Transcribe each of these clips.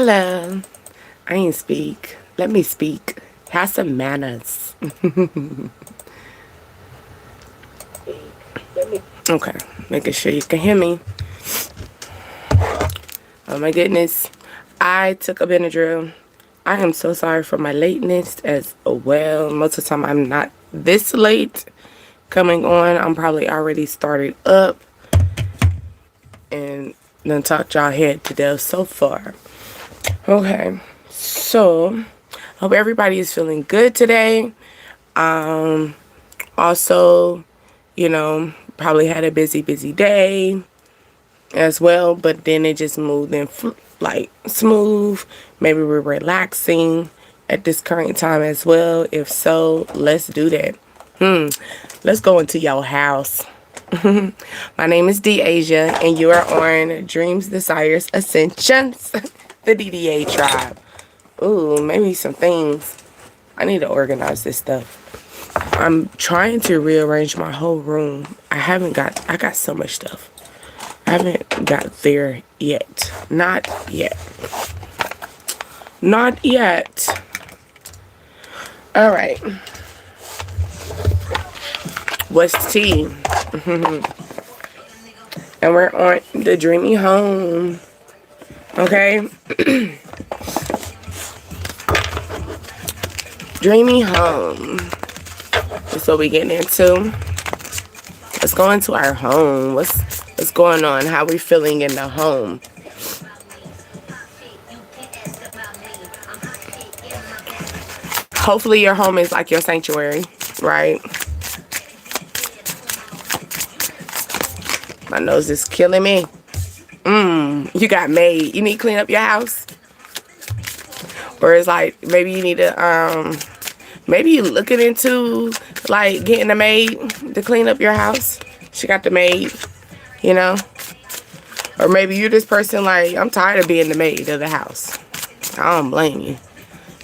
Hello. I ain't speak. Let me speak. Have some manners. Okay. Making sure you can hear me. Oh my goodness. I took a Benadryl. I am so sorry for my lateness as well. Most of the time I'm not this late coming on. I'm probably already started up and then talked y'all head to death so far. Okay. So, hope everybody is feeling good today. Also, probably had a busy day as well, but then it just moved in like smooth. Maybe we're relaxing at this current time as well. If so, let's do that. Let's go into your house. My name is Deasia, and you are on Dreams, Desires, Ascensions, the DDA tribe. Ooh, maybe some things. I need to organize this stuff. I'm trying to rearrange my whole room. I got so much stuff. I haven't got there yet. Not yet. Not yet. All right. What's tea? And we're on the dreamy home. Okay. Dreamy home. That's what we getting into. Let's go into our home. What's going on? How we feeling in the home? Hopefully your home is like your sanctuary, right? My nose is killing me. You got maid. You need to clean up your house? Or it's like maybe you need to maybe you looking into like getting a maid to clean up your house. She got the maid, Or maybe you're this person like, I'm tired of being the maid of the house. I don't blame you.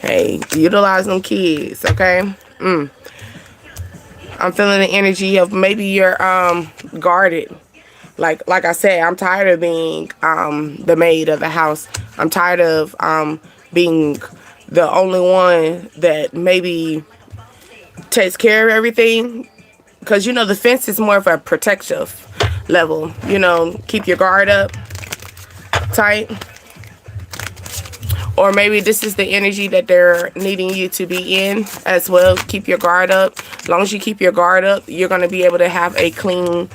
Hey, utilize them kids, okay? I'm feeling the energy of maybe you're guarded. Like I said, I'm tired of being the maid of the house. I'm tired of being the only one that maybe takes care of everything. Because, the fence is more of a protective level. Keep your guard up tight. Or maybe this is the energy that they're needing you to be in as well. Keep your guard up. As long as you keep your guard up, you're going to be able to have a clean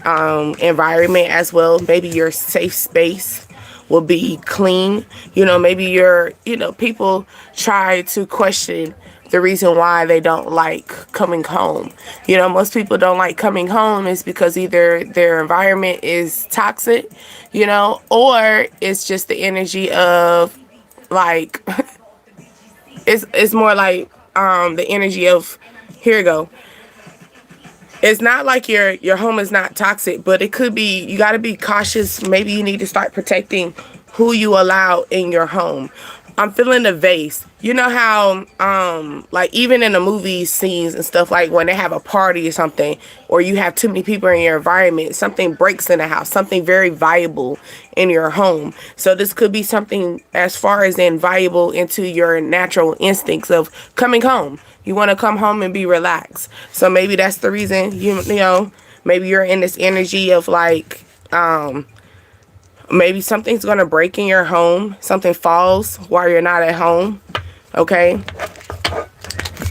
environment as well. Maybe your safe space will be clean. Maybe people try to question the reason why they don't like coming home. Most people don't like coming home is because either their environment is toxic, or it's just the energy of like, it's more like the energy of, here you go. It's not like your home is not toxic, but it could be, you got to be cautious. Maybe you need to start protecting who you allow in your home. I'm feeling the vase. You know how, like even in the movie scenes and stuff, like when they have a party or something, or you have too many people in your environment, something breaks in the house, something very valuable in your home. So this could be something as far as invaluable into your natural instincts of coming home. You want to come home and be relaxed. So maybe that's the reason, maybe you're in this energy of like, maybe something's going to break in your home. Something falls while you're not at home. Okay.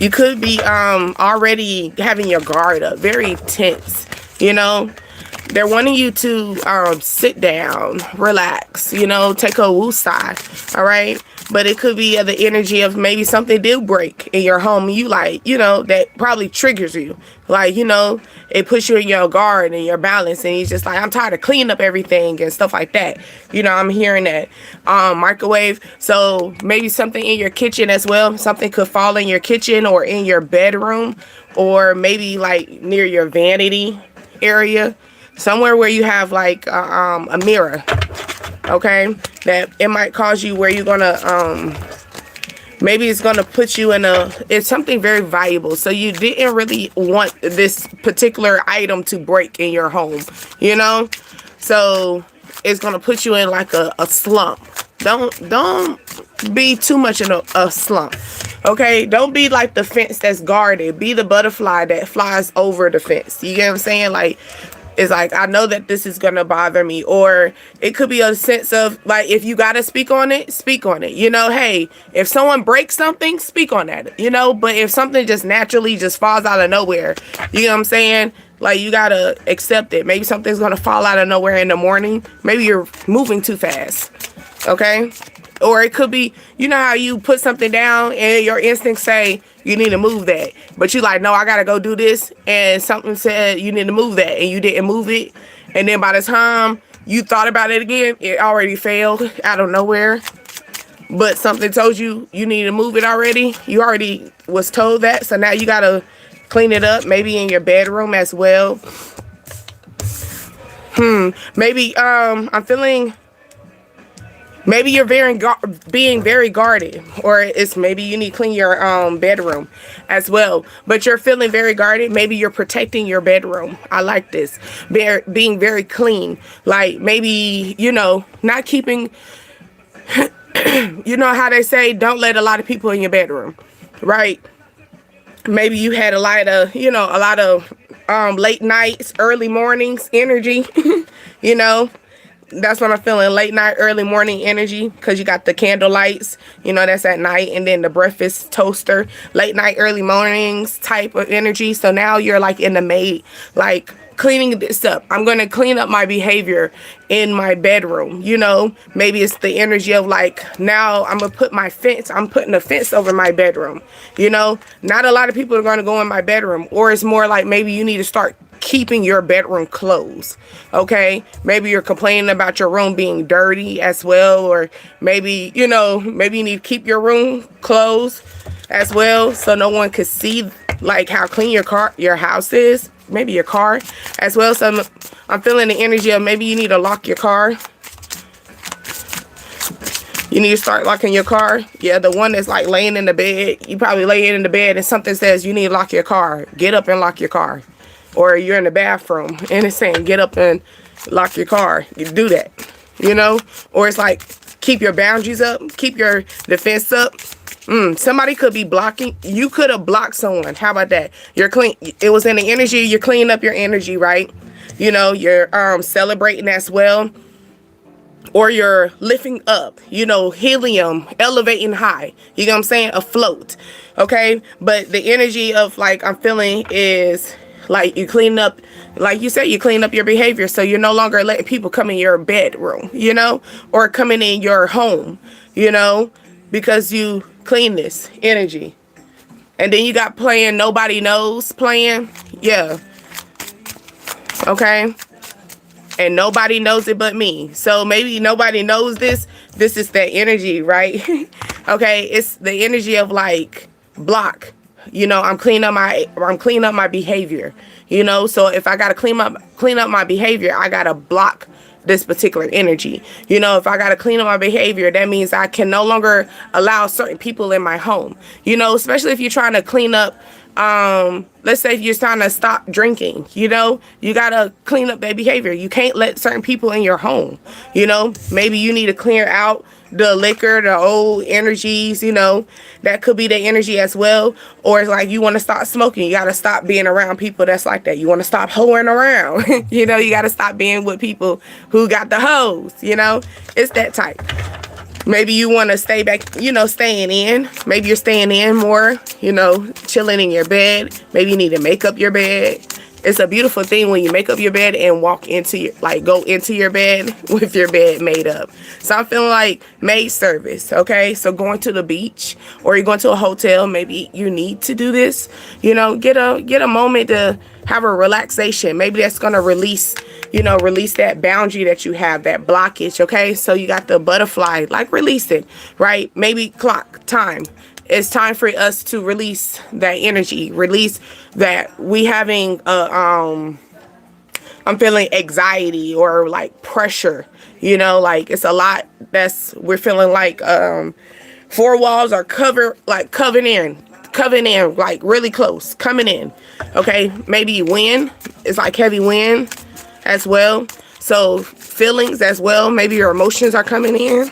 You could be already having your guard up. Very tense. They're wanting you to sit down, relax, take a woosah. All right. But it could be the energy of maybe something did break in your home. You like, that probably triggers you. Like, it puts you in your guard and your balance. And you're just like, I'm tired of cleaning up everything and stuff like that. I'm hearing that. Microwave. So maybe something in your kitchen as well. Something could fall in your kitchen or in your bedroom. Or maybe like near your vanity area. Somewhere where you have like a mirror. Okay, that it might cause you where you're gonna maybe it's gonna put you in it's something very valuable, so you didn't really want this particular item to break in your home, so it's gonna put you in like a slump. Don't be too much in a slump. Okay, don't be like the fence that's guarded. Be the butterfly that flies over the fence. You get what I'm saying? Like, it's like, I know that this is gonna bother me. Or it could be a sense of like, if you gotta speak on it, speak on it. You know, hey, if someone breaks something, speak on that. You know, but if something just naturally just falls out of nowhere, you know what I'm saying? Like, you gotta accept it. Maybe something's gonna fall out of nowhere in the morning. Maybe you're moving too fast. Okay? Or it could be, you know how you put something down and your instincts say you need to move that, but you like, no, I gotta go do this, and something said you need to move that and you didn't move it, and then by the time you thought about it again, it already failed out of nowhere. But something told you you need to move it already. You already was told that, so now you gotta clean it up, maybe in your bedroom as well. Maybe I'm feeling, maybe you're being very guarded, or it's maybe you need to clean your bedroom as well. But you're feeling very guarded. Maybe you're protecting your bedroom. I like this. Being very clean. Like, maybe, you know, not keeping, you know how they say, don't let a lot of people in your bedroom, right? Maybe you had a lot of, you know, late nights, early mornings energy, you know. That's what I'm feeling, late night, early morning energy, because you got the candle lights, you know, that's at night, and then the breakfast toaster, late night, early mornings type of energy. So now you're like in the maid, like cleaning this up. I'm going to clean up my behavior in my bedroom, you know. Maybe it's the energy of like, now I'm going to put I'm putting a fence over my bedroom, you know. Not a lot of people are going to go in my bedroom. Or it's more like, maybe you need to start keeping your bedroom closed. Okay, maybe you're complaining about your room being dirty as well, or maybe, you know, maybe you need to keep your room closed as well, so no one could see like how clean your house is, maybe your car as well. So I'm feeling the energy of maybe you need to lock your car. You need to start locking your car. Yeah, the one that's like laying in the bed, you probably laying in the bed and something says you need to lock your car. Get up and lock your car. Or you're in the bathroom and it's saying get up and lock your car. You do that, you know. Or it's like, keep your boundaries up, keep your defense up. Somebody could be blocking. You could have blocked someone. How about that? You're clean. It was in the energy. You're cleaning up your energy, right? You know, you're celebrating as well. Or you're lifting up, you know, helium, elevating high. You know what I'm saying? Afloat. Okay. But the energy of like I'm feeling is like you clean up, like you said, you clean up your behavior. So you're no longer letting people come in your bedroom, you know, or coming in your home, you know, because you clean this energy. And then you got playing Nobody Knows playing. Yeah. Okay. And nobody knows it but me. So maybe nobody knows this. This is that energy, right? Okay. It's the energy of like block. You know, I'm cleaning up my behavior, you know. So if I got to clean up my behavior, I got to block this particular energy. You know, if I got to clean up my behavior, that means I can no longer allow certain people in my home, you know, especially if you're trying to clean up. Let's say if you're trying to stop drinking, you know, you got to clean up that behavior. You can't let certain people in your home, you know. Maybe you need to clear out the liquor, the old energies, you know, that could be the energy as well. Or it's like you want to stop smoking. You got to stop being around people that's like that. You want to stop hoeing around. You know, you got to stop being with people who got the hoes, you know. It's that type. Maybe you want to stay back, you know, staying in. Maybe you're staying in more, you know, chilling in your bed. Maybe you need to make up your bed. It's a beautiful thing when you make up your bed and walk into your, like, go into your bed with your bed made up. So I'm feeling like maid service, okay? So going to the beach or you're going to a hotel, maybe you need to do this. You know, get a moment to have a relaxation. Maybe that's going to release, you know, release that boundary that you have, that blockage, okay? So you got the butterfly, like release it, right? Maybe clock time. It's time for us to release that energy, release that we having I'm feeling anxiety or like pressure, you know, like it's a lot we're feeling like four walls are covering in, like really close, coming in. Okay, maybe wind, it's like heavy wind as well. So feelings as well, maybe your emotions are coming in.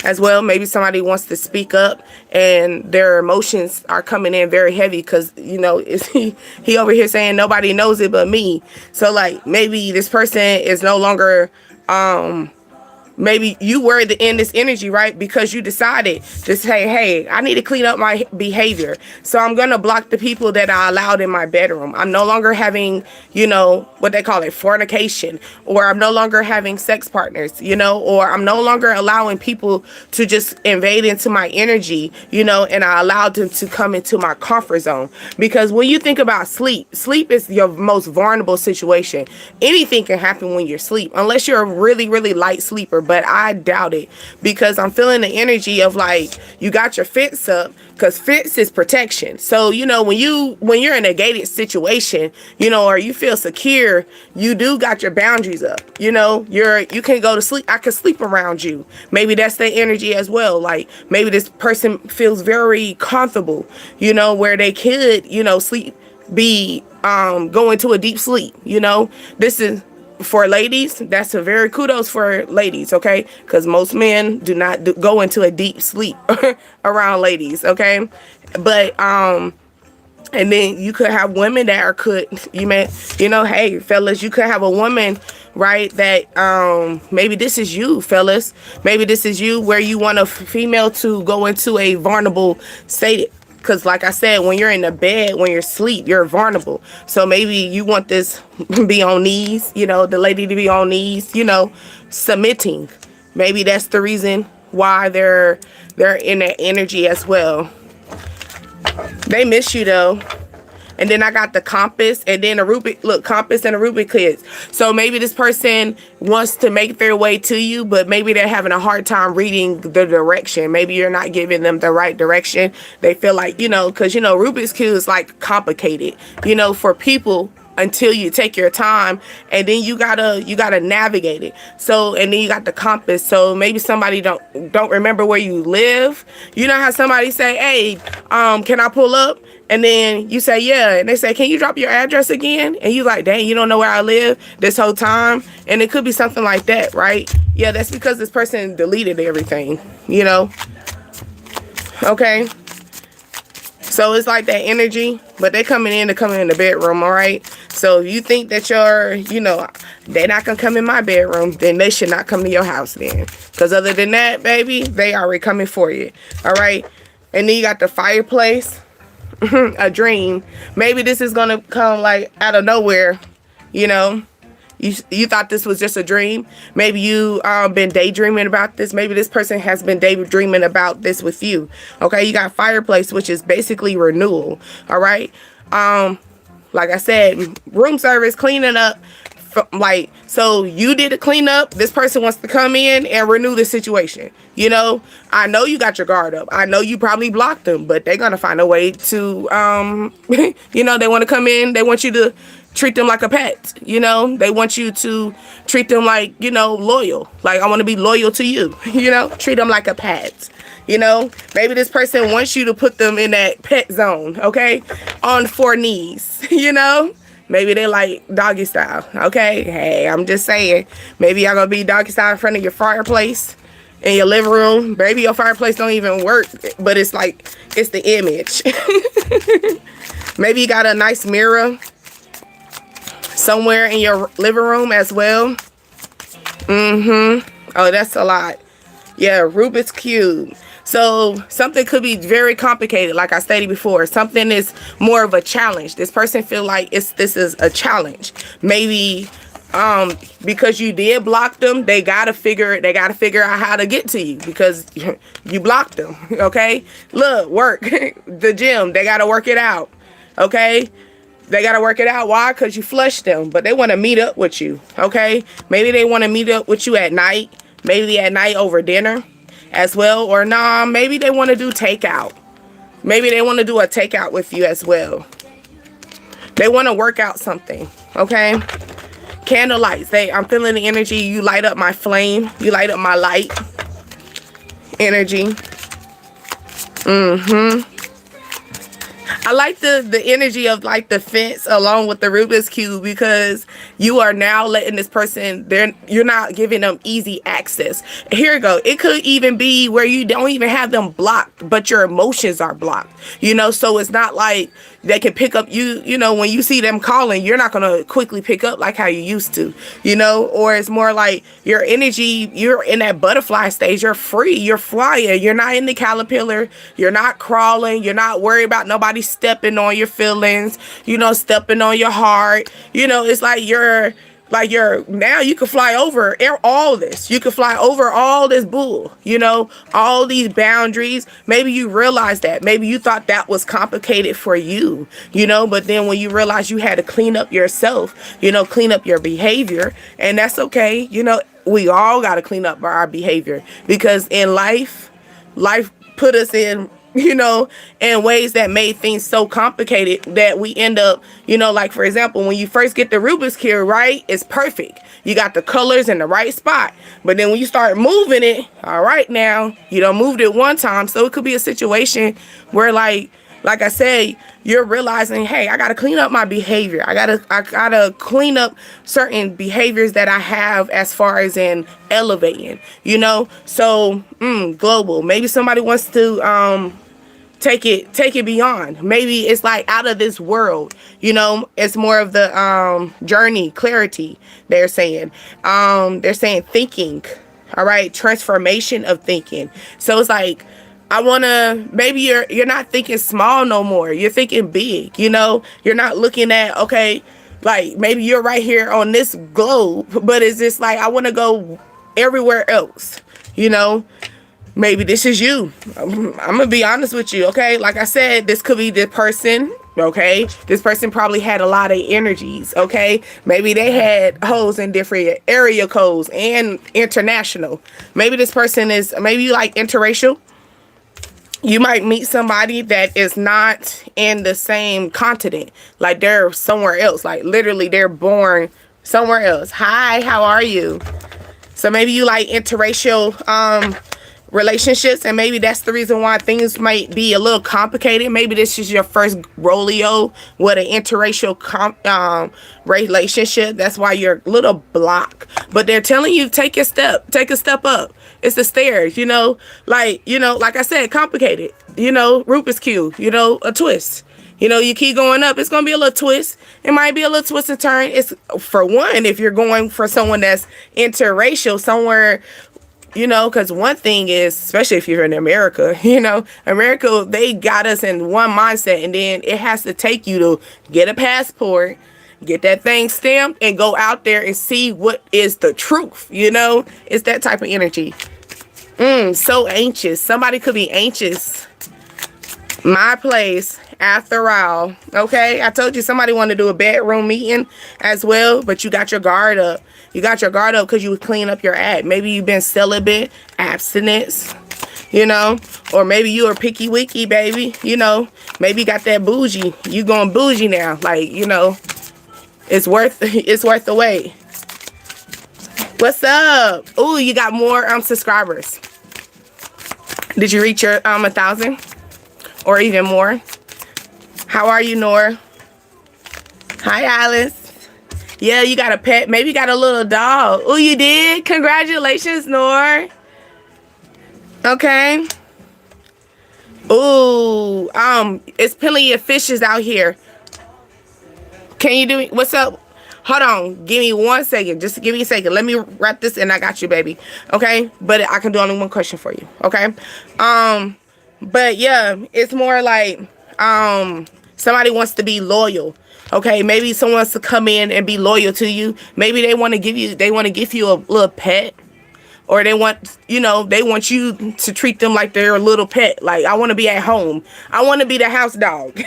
as well. Maybe somebody wants to speak up and their emotions are coming in very heavy because, you know, is he over here saying nobody knows it but me. So like maybe this person is no longer maybe you were in this energy, right? Because you decided to say, hey, I need to clean up my behavior. So I'm going to block the people that I allowed in my bedroom. I'm no longer having, you know, what they call it, fornication, or I'm no longer having sex partners, you know, or I'm no longer allowing people to just invade into my energy, you know, and I allowed them to come into my comfort zone. Because when you think about sleep is your most vulnerable situation. Anything can happen when you're asleep, unless you're a really, really light sleeper. But I doubt it, because I'm feeling the energy of like you got your fence up, because fence is protection. So, you know, when you're in a gated situation, you know, or you feel secure, you do got your boundaries up. You know, you can go to sleep. I could sleep around you. Maybe that's the energy as well. Like maybe this person feels very comfortable, you know, where they could, you know, go into a deep sleep. You know, this is for ladies. That's a very kudos for ladies, okay? Because most men do not go into a deep sleep around ladies, okay? But and then you could have women that hey fellas, you could have a woman, right, that maybe this is you, fellas, maybe this is you, where you want a female to go into a vulnerable state. Because like I said, when you're in the bed, when you're asleep, you're vulnerable. So maybe you want this be on knees, you know, the lady to be on knees, you know, submitting. Maybe that's the reason why they're in that energy as well. They miss you though. And then I got the compass and then a compass and a Rubik cube. So maybe this person wants to make their way to you, but maybe they're having a hard time reading the direction. Maybe you're not giving them the right direction. They feel like, you know, because, you know, Rubik's cube is like complicated, you know, for people, until you take your time, and then you gotta navigate it. So, and then you got the compass. So maybe somebody don't remember where you live. You know how somebody say, hey, can I pull up? And then you say, yeah. And they say, can you drop your address again? And you like, dang, you don't know where I live this whole time. And it could be something like that, right? Yeah, that's because this person deleted everything, you know? Okay. So it's like that energy, but they're coming in the bedroom, all right? So if you think that they're not going to come in my bedroom, then they should not come to your house then. Because other than that, baby, they already coming for you, all right? And then you got the fireplace, a dream. Maybe this is going to come like out of nowhere, you know? You thought this was just a dream. Maybe you been daydreaming about this. Maybe this person has been daydreaming about this with you. Okay, you got fireplace, which is basically renewal. All right. Like I said, room service, cleaning up. Like, so you did a cleanup. This person wants to come in and renew the situation. You know, I know you got your guard up. I know you probably blocked them, but they're gonna find a way to, you know, they want to come in. They want you to treat them like a pet, you know? They want you to treat them like, you know, loyal. Like, I want to be loyal to you, you know? Treat them like a pet, you know? Maybe this person wants you to put them in that pet zone, okay? On 4 knees, you know? Maybe they like doggy style, okay? Hey, I'm just saying. Maybe y'all gonna be doggy style in front of your fireplace in your living room. Maybe your fireplace don't even work, but it's like, it's the image. Maybe you got a nice mirror somewhere in your living room as well. Oh, that's a lot. Yeah, Rubik's Cube. So something could be very complicated, like I stated before. Something is more of a challenge. This person feel like this is a challenge. Maybe because you did block them, they gotta figure out how to get to you because you blocked them. Okay, look, work the gym. They gotta work it out. Okay. They got to work it out. Why? Because you flushed them. But they want to meet up with you. Okay? Maybe they want to meet up with you at night. Maybe at night over dinner as well. Or nah, maybe they want to do takeout. Maybe they want to do a takeout with you as well. They want to work out something. Okay? Candle lights. I'm feeling the energy. You light up my flame. You light up my light. Energy. I like the energy of like the fence along with the Rubik's Cube, because you are now letting this person, you're not giving them easy access. Here you go. It could even be where you don't even have them blocked, but your emotions are blocked, so it's not like they can pick up when you see them calling, you're not going to quickly pick up like how you used to, or it's more like your energy, you're in that butterfly stage, you're free, you're flying, you're not in the caterpillar, you're not crawling, you're not worried about nobody stepping on your feelings, stepping on your heart. It's like you're now you can fly over all this. You can fly over all this bull, all these boundaries. Maybe you realize that. Maybe you thought that was complicated for you, but then when you realize you had to clean up yourself, clean up your behavior, and that's okay. We all got to clean up our behavior, because in life put us in in ways that made things so complicated that we end up, like for example, when you first get the Rubik's Cube, right, it's perfect. You got the colors in the right spot. But then when you start moving it, all right, now you done moved it one time. So it could be a situation where like I said, you're realizing, hey, I gotta clean up my behavior. I gotta clean up certain behaviors that I have as far as in elevating, So global. Maybe somebody wants to take it beyond. Maybe it's like out of this world, it's more of the journey, clarity. They're saying thinking, all right, transformation of thinking. So it's like, maybe you're not thinking small no more, you're thinking big. You're not looking at, okay, like maybe you're right here on this globe, but it's just like, I want to go everywhere else. Maybe this is you. I'm gonna be honest with you, okay? Like I said, this could be the person, okay? This person probably had a lot of energies, okay? Maybe they had hoes in different area codes and international. Maybe this person maybe like interracial. You might meet somebody that is not in the same continent. Like they're somewhere else. Like literally they're born somewhere else. Hi, how are you? So maybe you like interracial relationships, and maybe that's the reason why things might be a little complicated. Maybe this is your first rodeo with an interracial relationship. That's why you're a little blocked. But they're telling you, take a step up. It's the stairs, like I said, complicated, Rubik's Cube, a twist. You keep going up, it's gonna be a little twist. It might be a little twist and turn. It's for one, if you're going for someone that's interracial somewhere, because one thing is, especially if you're in America, America, they got us in one mindset, and then it has to take you to get a passport, get that thing stamped, and go out there and see what is the truth. It's that type of energy. So anxious. Somebody could be anxious. My place after all. Okay, I told you somebody wanted to do a bedroom meeting as well, but you got your guard up. You got your guard up because you would clean up your act. Maybe you've been celibate, abstinence, or maybe you are picky wicky, baby. Maybe you got that bougie. You going bougie now, like it's worth the wait. What's up? Oh, you got more subscribers. Did you reach your 1,000 or even more? How are you, Nora? Hi, Alice. Yeah, you got a pet. Maybe you got a little dog. Oh, you did? Congratulations, Nora. Okay. Ooh, it's plenty of fishes out here. Can you do it? What's up? Hold on. Give me 1 second. Just give me a second. Let me wrap this and I got you, baby. Okay? But I can do only one question for you. Okay? But yeah, it's more like somebody wants to be loyal. Okay? Maybe someone wants to come in and be loyal to you. Maybe they want to give you a little pet. Or they want you to treat them like they're a little pet. Like, I want to be at home. I want to be the house dog.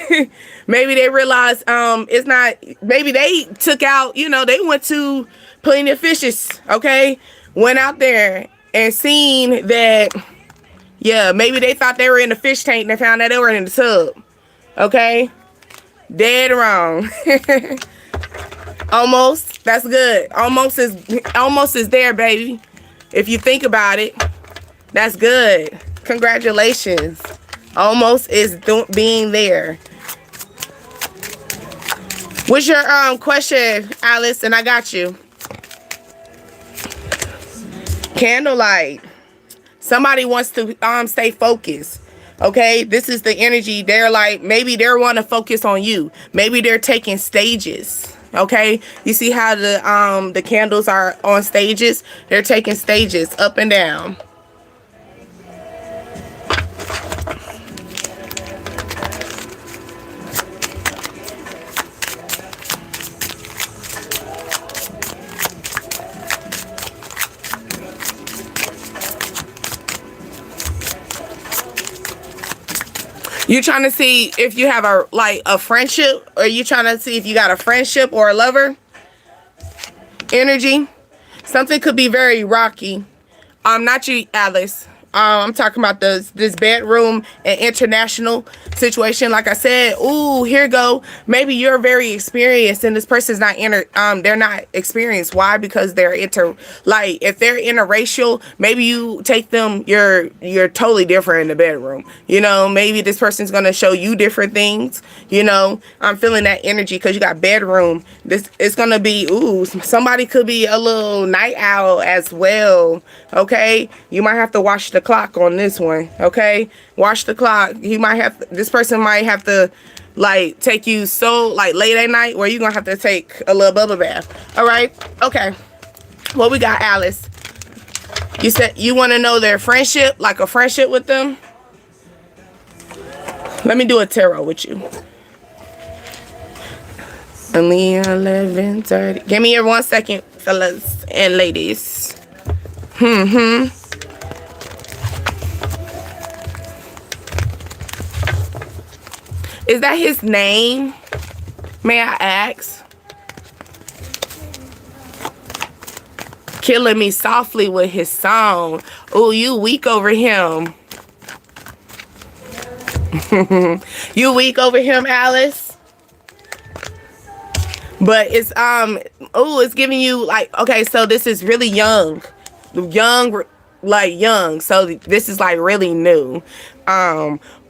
Maybe they realize it's not, maybe they took out, they went to Plenty of Fishes, okay? Went out there and seen that, yeah, maybe they thought they were in the fish tank and they found that they were in the tub. Okay? Dead wrong. Almost. That's good. Almost is there, baby. If you think about it, that's good. Congratulations. Almost is being there. What's your question, Alice? And I got you. Candlelight. Somebody wants to stay focused. Okay, this is the energy. They're like, maybe they want to focus on you. Maybe they're taking stages. Okay, you see how the candles are on stages? They're taking stages up and down. You trying to see if you have a friendship, or you trying to see if you got a friendship or a lover energy? Something could be very rocky. Not you, Alice. I'm talking about this bedroom and international situation. Like I said, ooh, here go. Maybe you're very experienced and this person's not they're not experienced. Why? Because they're if they're interracial, maybe you take them, you're totally different in the bedroom. You know, maybe this person's gonna show you different things. You know, I'm feeling that energy because you got bedroom. This it's gonna be, ooh, somebody could be a little night owl as well. Okay, you might have to watch the clock on this one. Okay, watch the clock. This person might have to take you so late at night where you're gonna have to take a little bubble bath. All right, okay, what we got, Alice? You said you want to know their friendship, like a friendship with them. Let me do a tarot with you. Only 11:30. Give me your 1 second, fellas and ladies. Is that his name? May I ask? Killing me softly with his song. Oh, you weak over him. You weak over him, Alice? But it's it's giving you okay, so this is really young, so this is really new,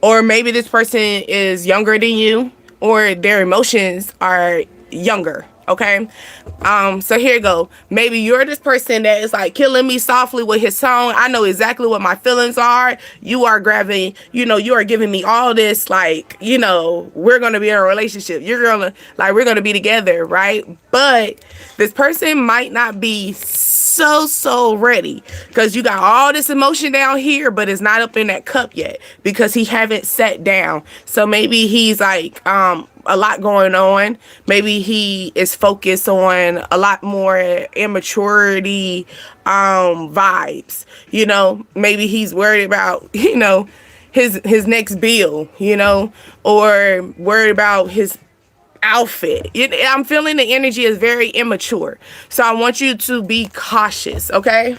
or maybe this person is younger than you, or their emotions are younger. Okay, so here you go. Maybe you're this person that is killing me softly with his song. I know exactly what my feelings are. You are grabbing, you are giving me all this, we're gonna be in a relationship. You're gonna we're gonna be together, right? But this person might not be so ready because you got all this emotion down here, but it's not up in that cup yet because he haven't sat down. So maybe he's a lot going on. Maybe he is focused on a lot more immaturity vibes. Maybe he's worried about his next bill, or worried about his outfit. I'm feeling the energy is very immature, so I want you to be cautious. Okay,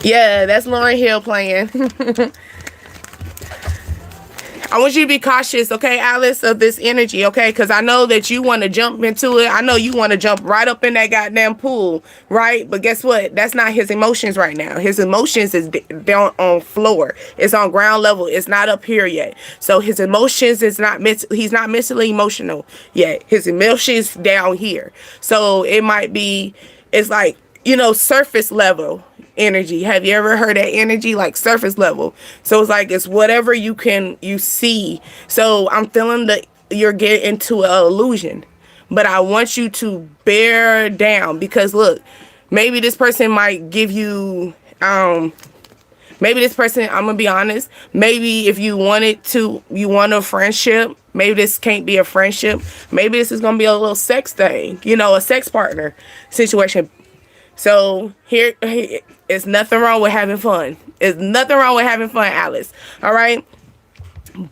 yeah, that's Lauryn Hill playing. I want you to be cautious, okay, Alice, of this energy, okay? Because I know that you want to jump into it. I know you want to jump right up in that goddamn pool, right? But guess what? That's not his emotions right now. His emotions is down on floor. It's on ground level. It's not up here yet. So his emotions is not, he's not mentally emotional yet. His emotions down here. So it might be, it's surface level energy. Have you ever heard that energy? Surface level. So it's whatever you see. So I'm feeling that you're getting into an illusion, but I want you to bear down because look, maybe this person might give you maybe this person, I'm gonna be honest, maybe if you want a friendship, maybe this can't be a friendship. Maybe this is gonna be a little sex thing, a sex partner situation. So here, it's nothing wrong with having fun. It's nothing wrong with having fun, Alice. All right.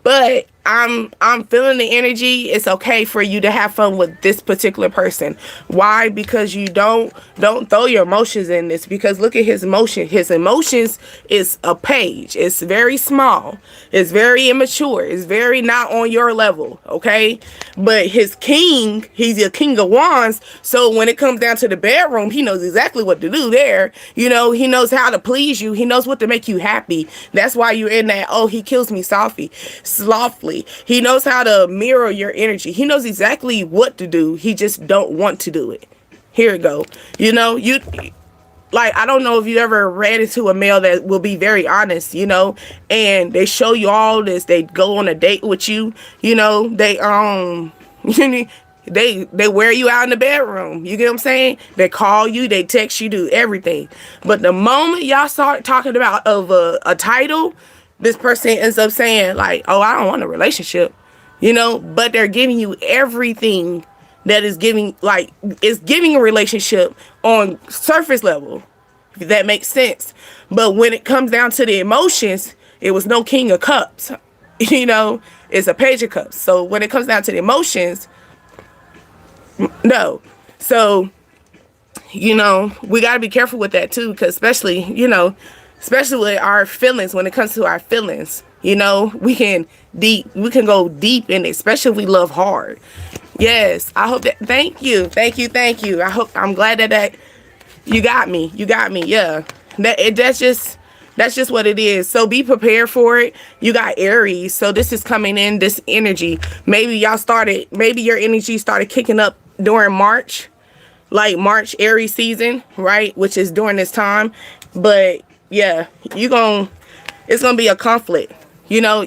But I'm feeling the energy. It's okay for you to have fun with this particular person. Why? Because you don't throw your emotions in this, because look at his emotion. His emotions is a page. It's very small. It's very immature. It's very not on your level. Okay. But his king, he's a king of wands. So when it comes down to the bedroom, he knows exactly what to do there. He knows how to please you. He knows what to make you happy. That's why you're in that, oh, he kills me softly. exactly. He knows how to mirror your energy. He knows exactly what to do. He just don't want to do it. Here it go. You know, you like, I don't know if you ever ran into a male that will be very honest, you know, and they show you all this. They go on a date with you, you know, they they wear you out in the bedroom. You get what I'm saying? They call you, they text you, do everything. But the moment y'all start talking about of a title, this person ends up saying like, oh, I don't want a relationship, you know, but they're giving you everything that is giving, like, is giving a relationship on surface level, if that makes sense. But when it comes down to the emotions, it was no King of Cups, you know, it's a Page of Cups. So when it comes down to the emotions, no. So, you know, we got to be careful with that too, because especially, you know, especially with our feelings, when it comes to our feelings, you know, we can go deep in it, especially if we love hard. Yes, I hope that, thank you. I'm glad that you got me, yeah. That's just what it is. So be prepared for it. You got Aries, so this is coming in, this energy. Maybe your energy started kicking up during March, like March Aries season, right? Which is during this time. But yeah, it's gonna be a conflict. You know,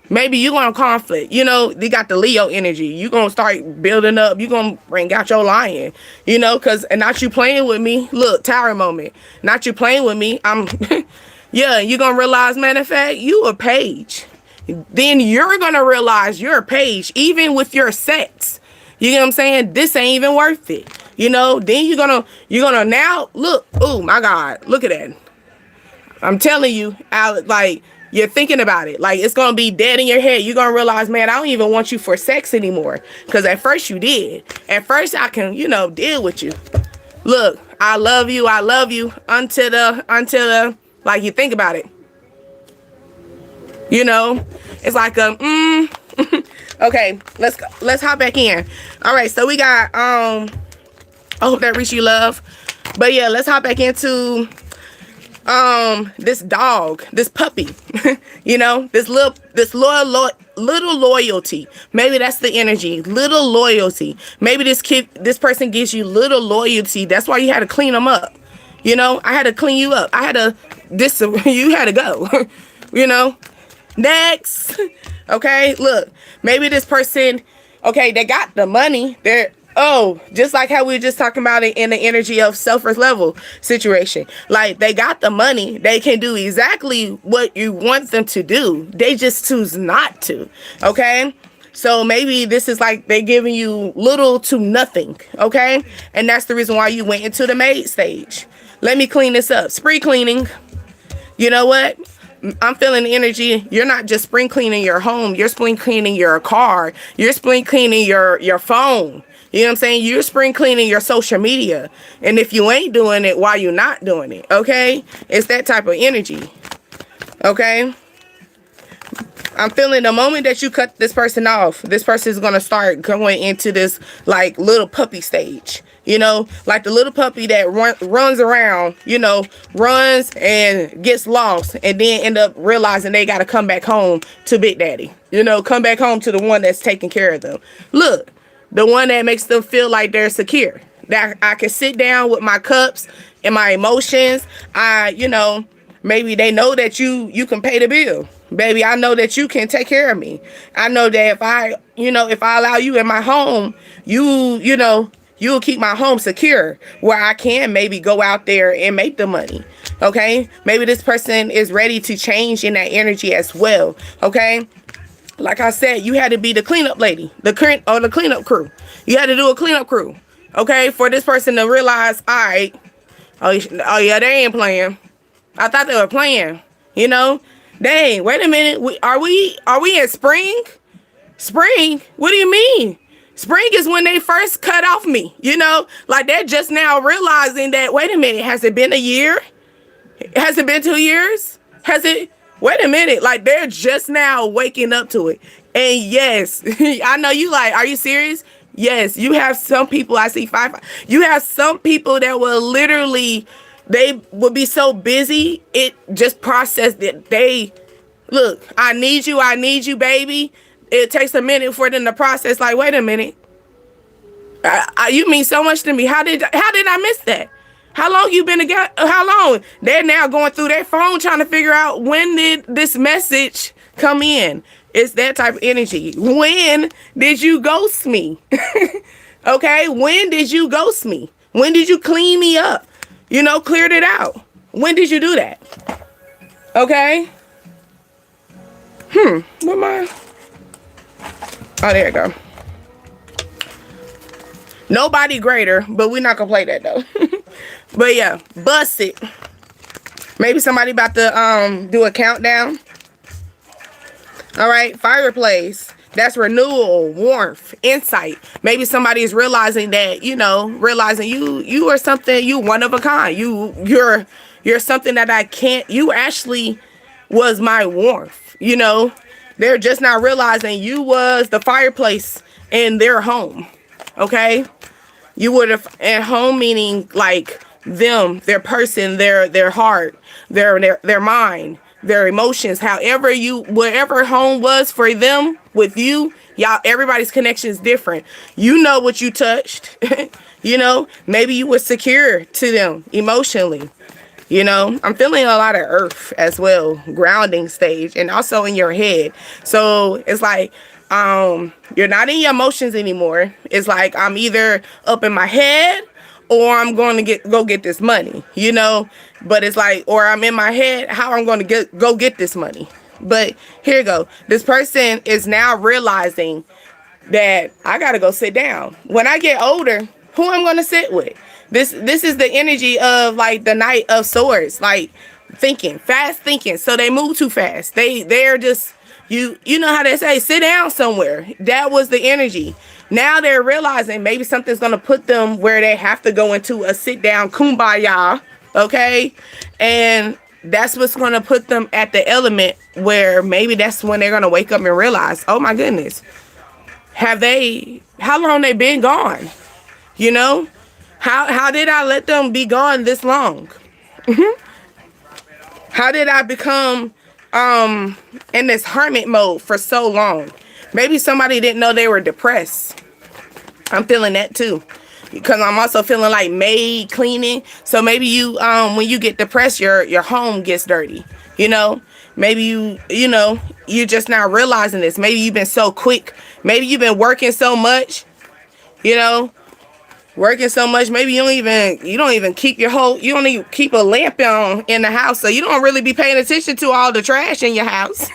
maybe you're gonna conflict. You know, you got the Leo energy. You're gonna start building up. You're gonna bring out your lion. You know, and not you playing with me. Look, tower moment. Not you playing with me. Yeah, you're gonna realize, matter of fact, you a page. Then you're gonna realize you're a page, even with your sets. You get what I'm saying? This ain't even worth it. You know, then you're gonna now look, oh my God, look at that. I'm telling you, Alex, like, you're thinking about it. Like, it's going to be dead in your head. You're going to realize, man, I don't even want you for sex anymore. Because at first you did. At first I can, you know, deal with you. Look, I love you. Until like, you think about it. You know, it's like okay, let's go. Let's hop back in. All right, so we got, I hope that reached you, love. But yeah, let's hop back into this dog, this puppy. You know, this little loyalty. Maybe that's the energy. Little loyalty. Maybe this person gives you little loyalty. That's why you had to clean them up. You know, I had to clean you up. You had to go. You know. Next. Okay, look. Maybe this person, okay, they got the money. Just like how we were just talking about it in the energy of self-worth level situation. Like, they got the money. They can do exactly what you want them to do. They just choose not to. Okay? So maybe this is like they're giving you little to nothing. Okay? And that's the reason why you went into the maid stage. Let me clean this up. Spree cleaning. You know what? I'm feeling the energy. You're not just spring cleaning your home. You're spring cleaning your car. You're spring cleaning your phone. You know what I'm saying? You're spring cleaning your social media. And if you ain't doing it, why you not doing it? Okay? It's that type of energy. Okay? I'm feeling the moment that you cut this person off, this person is going to start going into this like little puppy stage. You know, like the little puppy that runs around, you know, runs and gets lost and then end up realizing they got to come back home to Big Daddy. You know, come back home to the one that's taking care of them. Look, the one that makes them feel like they're secure. That I can sit down with my cups and my emotions. You know, maybe they know that you can pay the bill. Baby, I know that you can take care of me. I know that if I allow you in my home, you know, you'll keep my home secure where I can maybe go out there and make the money. Okay? Maybe this person is ready to change in that energy as well. Okay? Like I said, you had to be the cleanup lady, the cleanup crew. You had to do a cleanup crew. Okay? For this person to realize, all right, oh yeah, they ain't playing. I thought they were playing. You know? Dang, wait a minute. Are we in spring? Spring? What do you mean? Spring is when they first cut off me, you know, like they're just now realizing that, wait a minute, has it been a year? Has it been 2 years? Wait a minute, like they're just now waking up to it. And yes, I know you like, are you serious? Yes, you have some people, I see 5. You have some people that will literally, they will be so busy, it just processed that they Look, I need you, baby. It takes a minute for them to process. Like, wait a minute, you mean so much to me. How did I miss that? How long you been together? How long? They're now going through their phone trying to figure out when did this message come in. It's that type of energy. When did you ghost me? Okay, when did you ghost me? When did you clean me up? You know, cleared it out. When did you do that? Okay. What am I? Oh, there you go. Nobody greater, but we're not gonna play that though. But yeah, bust it. Maybe somebody about to do a countdown. All right, fireplace. That's renewal, warmth, insight. Maybe somebody is realizing that, realizing you are something, you one of a kind. You're something that I can't. You actually was my warmth. They're just not realizing you was the fireplace in their home. Okay, you would have at home, meaning like them, their person, their heart, their mind, their emotions. Wherever home was for them with you, y'all, everybody's connection is different. You know what you touched. Maybe you were secure to them emotionally. I'm feeling a lot of earth as well, grounding stage, and also in your head. So it's like, you're not in your emotions anymore. It's like I'm either up in my head or I'm going to go get this money, but it's like, or I'm in my head, how I'm going to go get this money. But here you go. This person is now realizing that I got to go sit down. When I get older, who I'm going to sit with? This is the energy of like the Knight of Swords, like fast thinking. So they move too fast. They're just, you know how they say, sit down somewhere. That was the energy. Now they're realizing maybe something's going to put them where they have to go into a sit down kumbaya. Okay. And that's what's going to put them at the element where maybe that's when they're going to wake up and realize, oh my goodness, how long they been gone? How did I let them be gone this long? How did I become in this hermit mode for so long? Maybe somebody didn't know they were depressed. I'm feeling that too, because I'm also feeling like maid cleaning. So maybe you when you get depressed, your home gets dirty. Maybe you're just not realizing this. Maybe you've been so quick. Maybe you've been working so much. Working so much, maybe you don't even keep you don't even keep a lamp on in the house, so you don't really be paying attention to all the trash in your house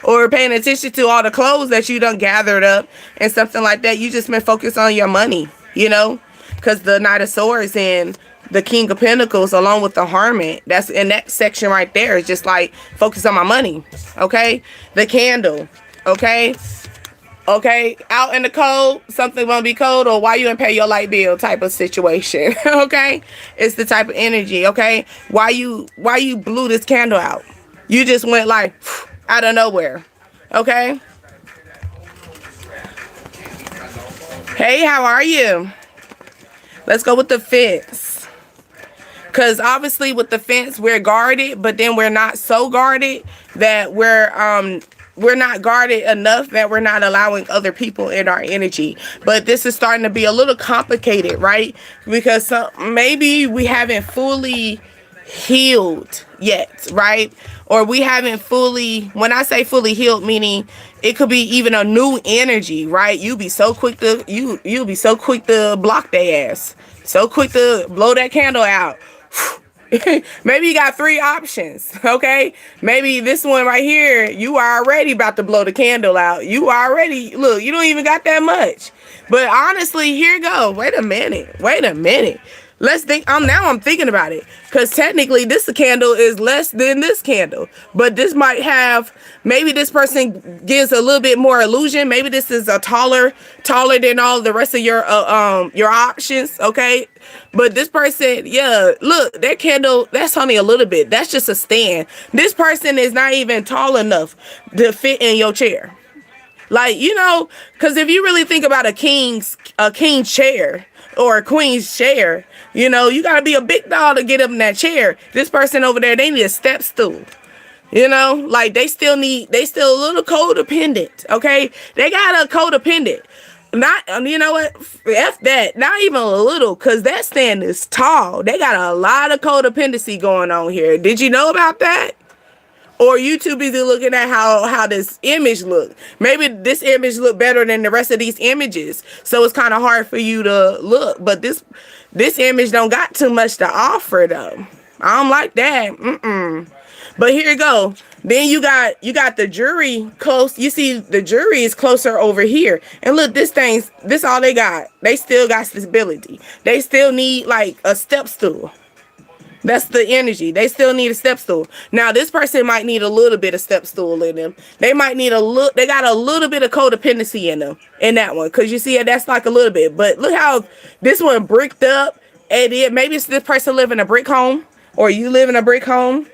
or paying attention to all the clothes that you done gathered up and something like that. You just been focused on your money, because the Knight of Swords and the King of Pentacles along with the Hermit, that's in that section right there, is just like focus on my money. Okay, the Candle. Okay, out in the cold, something gonna be cold, or why you didn't pay your light bill type of situation. Okay, it's the type of energy. Okay, why you blew this candle out? You just went like out of nowhere. Okay. Hey, how are you? Let's go with the fence. Because obviously with the fence, we're guarded, but then we're not so guarded that we're not guarded enough that we're not allowing other people in our energy. But this is starting to be a little complicated, right? Because maybe we haven't fully healed yet, right? Or we haven't fully, when I say fully healed, meaning it could be even a new energy, right? You'll be so quick to block their ass. So quick to blow that candle out. Maybe you got 3 options. Okay, maybe this one right here, you are already about to blow the candle out. You already, look, you don't even got that much. But honestly, here you go. Wait a minute. Let's think. I'm thinking about it, because technically this candle is less than this candle, but this might have, maybe this person gives a little bit more illusion. Maybe this is a taller than all the rest of your options. Okay, but this person, yeah, look, that candle, that's only a little bit. That's just a stand. This person is not even tall enough to fit in your chair. Like, because if you really think about a king's chair or a queen's chair, you gotta be a big dog to get up in that chair. This person over there, they need a step stool. You know, like they still a little codependent. Okay, they got a codependent. Not, you know what? F that. Not even a little, cause that stand is tall. They got a lot of codependency going on here. Did you know about that? Or you too busy looking at how this image look. Maybe this image look better than the rest of these images, so it's kind of hard for you to look. But this image don't got too much to offer though. I don't like that. But here you go. Then you got the jury close. You see the jury is closer over here. And look, this all they got. They still got stability. They still need like a step stool. That's the energy. They still need a step stool. Now, this person might need a little bit of step stool in them. They might need they got a little bit of codependency in them in that one. Because you see, that's like a little bit. But look how this one bricked up. And maybe it's this person live in a brick home. Or you live in a brick home.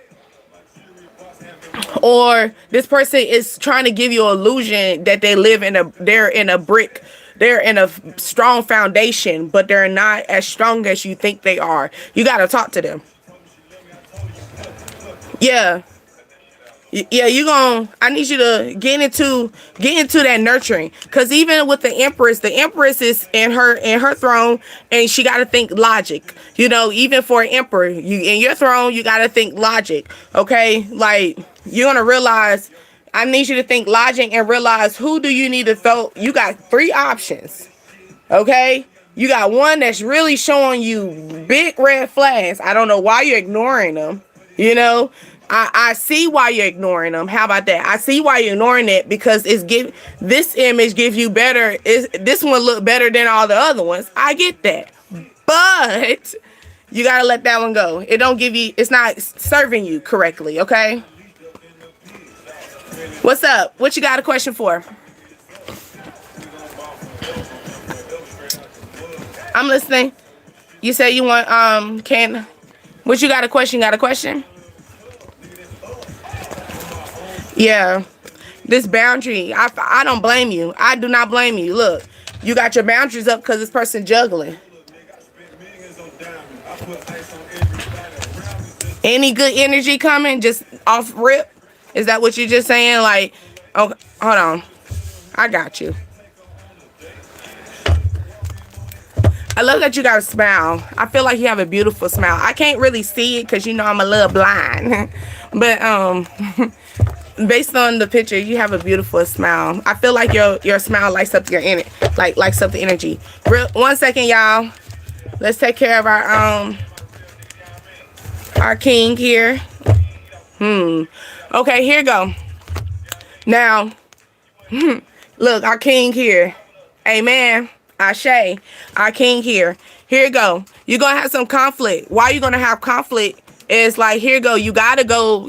Or this person is trying to give you an illusion that they're in a strong foundation, but they're not as strong as you think they are. You got to talk to them. Yeah. Yeah, I need you to get into that nurturing. Cause even with the Empress is in her throne, and she gotta think logic. You know, even for an emperor, you in your throne, you gotta think logic. Okay? Like, you're gonna realize, I need you to think logic and realize, who do you need to throw. You got 3 options. Okay? You got one that's really showing you big red flags. I don't know why you're ignoring them. You know, I see why you're ignoring them. How about that? I see why you're ignoring it, because this image gives you better. This one look better than all the other ones. I get that, but you gotta let that one go. It's not serving you correctly. Okay. What's up? What you got a question for? I'm listening. You say you want what you got a question? Got a question? Yeah. This boundary, I don't blame you. I do not blame you. Look, you got your boundaries up because this person juggling. Any good energy coming just off rip? Is that what you're just saying? Like, oh, hold on. I got you. I love that you got a smile. I feel like you have a beautiful smile. I can't really see it because, you know, I'm a little blind. But based on the picture, you have a beautiful smile. I feel like your smile lights up lights up the energy. 1 second, y'all. Let's take care of our king here. Okay, here you go. Now, look, our king here. Amen. Ashe, our king here. Here you go. You're gonna have some conflict. Why you gonna have conflict? Is like, here you go. You gotta go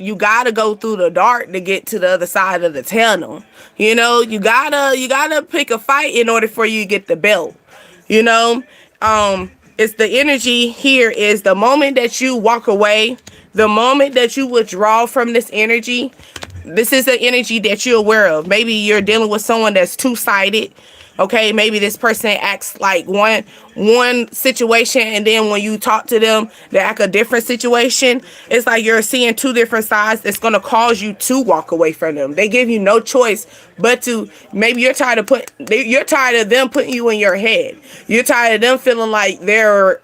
through the dark to get to the other side of the tunnel. You know, you gotta pick a fight in order for you to get the belt. You know, it's the energy here is the moment that you walk away, the moment that you withdraw from this energy. This is the energy that you're aware of. Maybe you're dealing with someone that's two-sided. Okay, maybe this person acts like one situation, and then when you talk to them, they act a different situation. It's like you're seeing 2 different sides. It's going to cause you to walk away from them. They give you no choice but to. Maybe you're tired of them putting you in your head. You're tired of them feeling like they're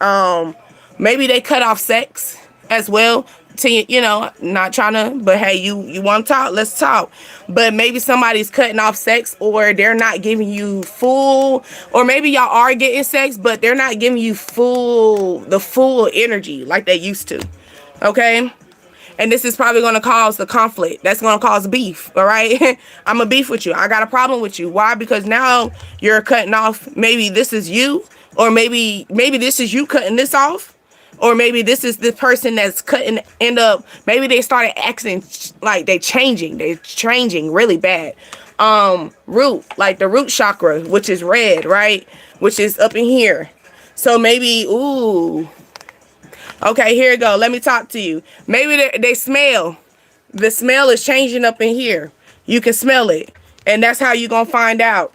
maybe they cut off sex as well. You know, not trying to, but hey, you want to talk, let's talk. But maybe somebody's cutting off sex, or they're not giving you full, or maybe y'all are getting sex, but they're not giving you the full energy like they used to. Okay, and this is probably going to cause the conflict. That's going to cause beef. All right, I'm a beef with you. I got a problem with you. Why? Because now you're cutting off. Maybe this is you, or maybe this is you cutting this off. Or maybe this is the person that's maybe they started acting like they're changing really bad. Root, like the root chakra, which is red, right? Which is up in here. So maybe, okay, here you go. Let me talk to you. Maybe they smell. The smell is changing up in here. You can smell it. And that's how you're going to find out.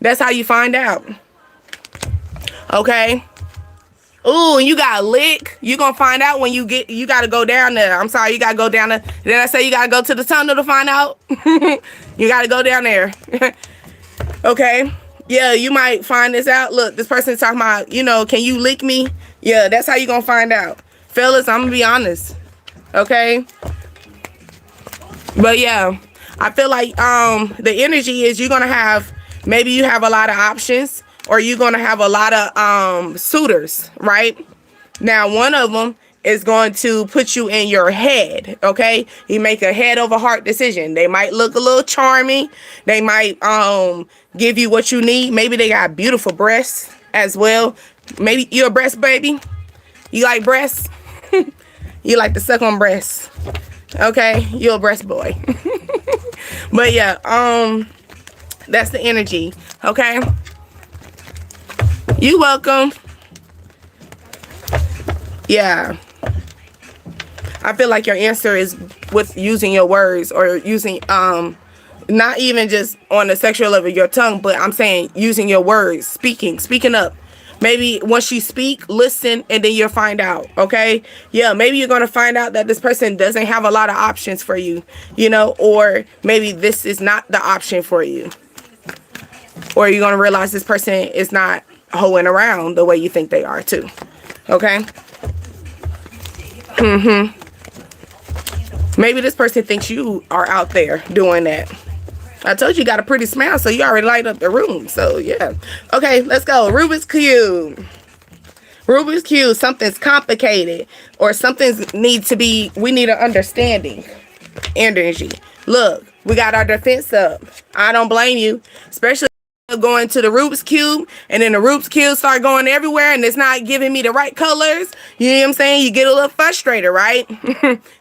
That's how you find out. Okay? Ooh, you got lick. You gonna find out when you gotta go down there. I'm sorry, you gotta go down there. Did I say you gotta go to the tunnel to find out? You gotta go down there. Okay. Yeah, you might find this out. Look, this person's talking about, can you lick me? Yeah, that's how you gonna find out. Fellas, I'm gonna be honest. Okay. But yeah, I feel like the energy is you're gonna have, maybe you have a lot of options, or you're gonna have a lot of suitors, right? Now, one of them is going to put you in your head, okay? You make a head over heart decision. They might look a little charming. They might give you what you need. Maybe they got beautiful breasts as well. Maybe you're a breast baby. You like breasts? You like to suck on breasts. Okay, you're a breast boy. But yeah, that's the energy, okay? You welcome. Yeah. I feel like your answer is with using your words, or using not even just on the sexual level of your tongue, but I'm saying using your words, speaking up. Maybe once you speak, listen, and then you'll find out, okay? Yeah, maybe you're going to find out that this person doesn't have a lot of options for you, or maybe this is not the option for you. Or you're going to realize this person is not hoeing around the way you think they are too, okay? Maybe this person thinks you are out there doing that. I told you got a pretty smile, so you already light up the room. So, yeah. Okay, let's go. Rubik's Cube. Rubik's Cube, something's complicated, or something's we need an understanding. Energy. Look, we got our defense up. I don't blame you, especially going to the Rubik's Cube, and then the Rubik's Cube start going everywhere, and it's not giving me the right colors. You know what I'm saying? You get a little frustrated, right?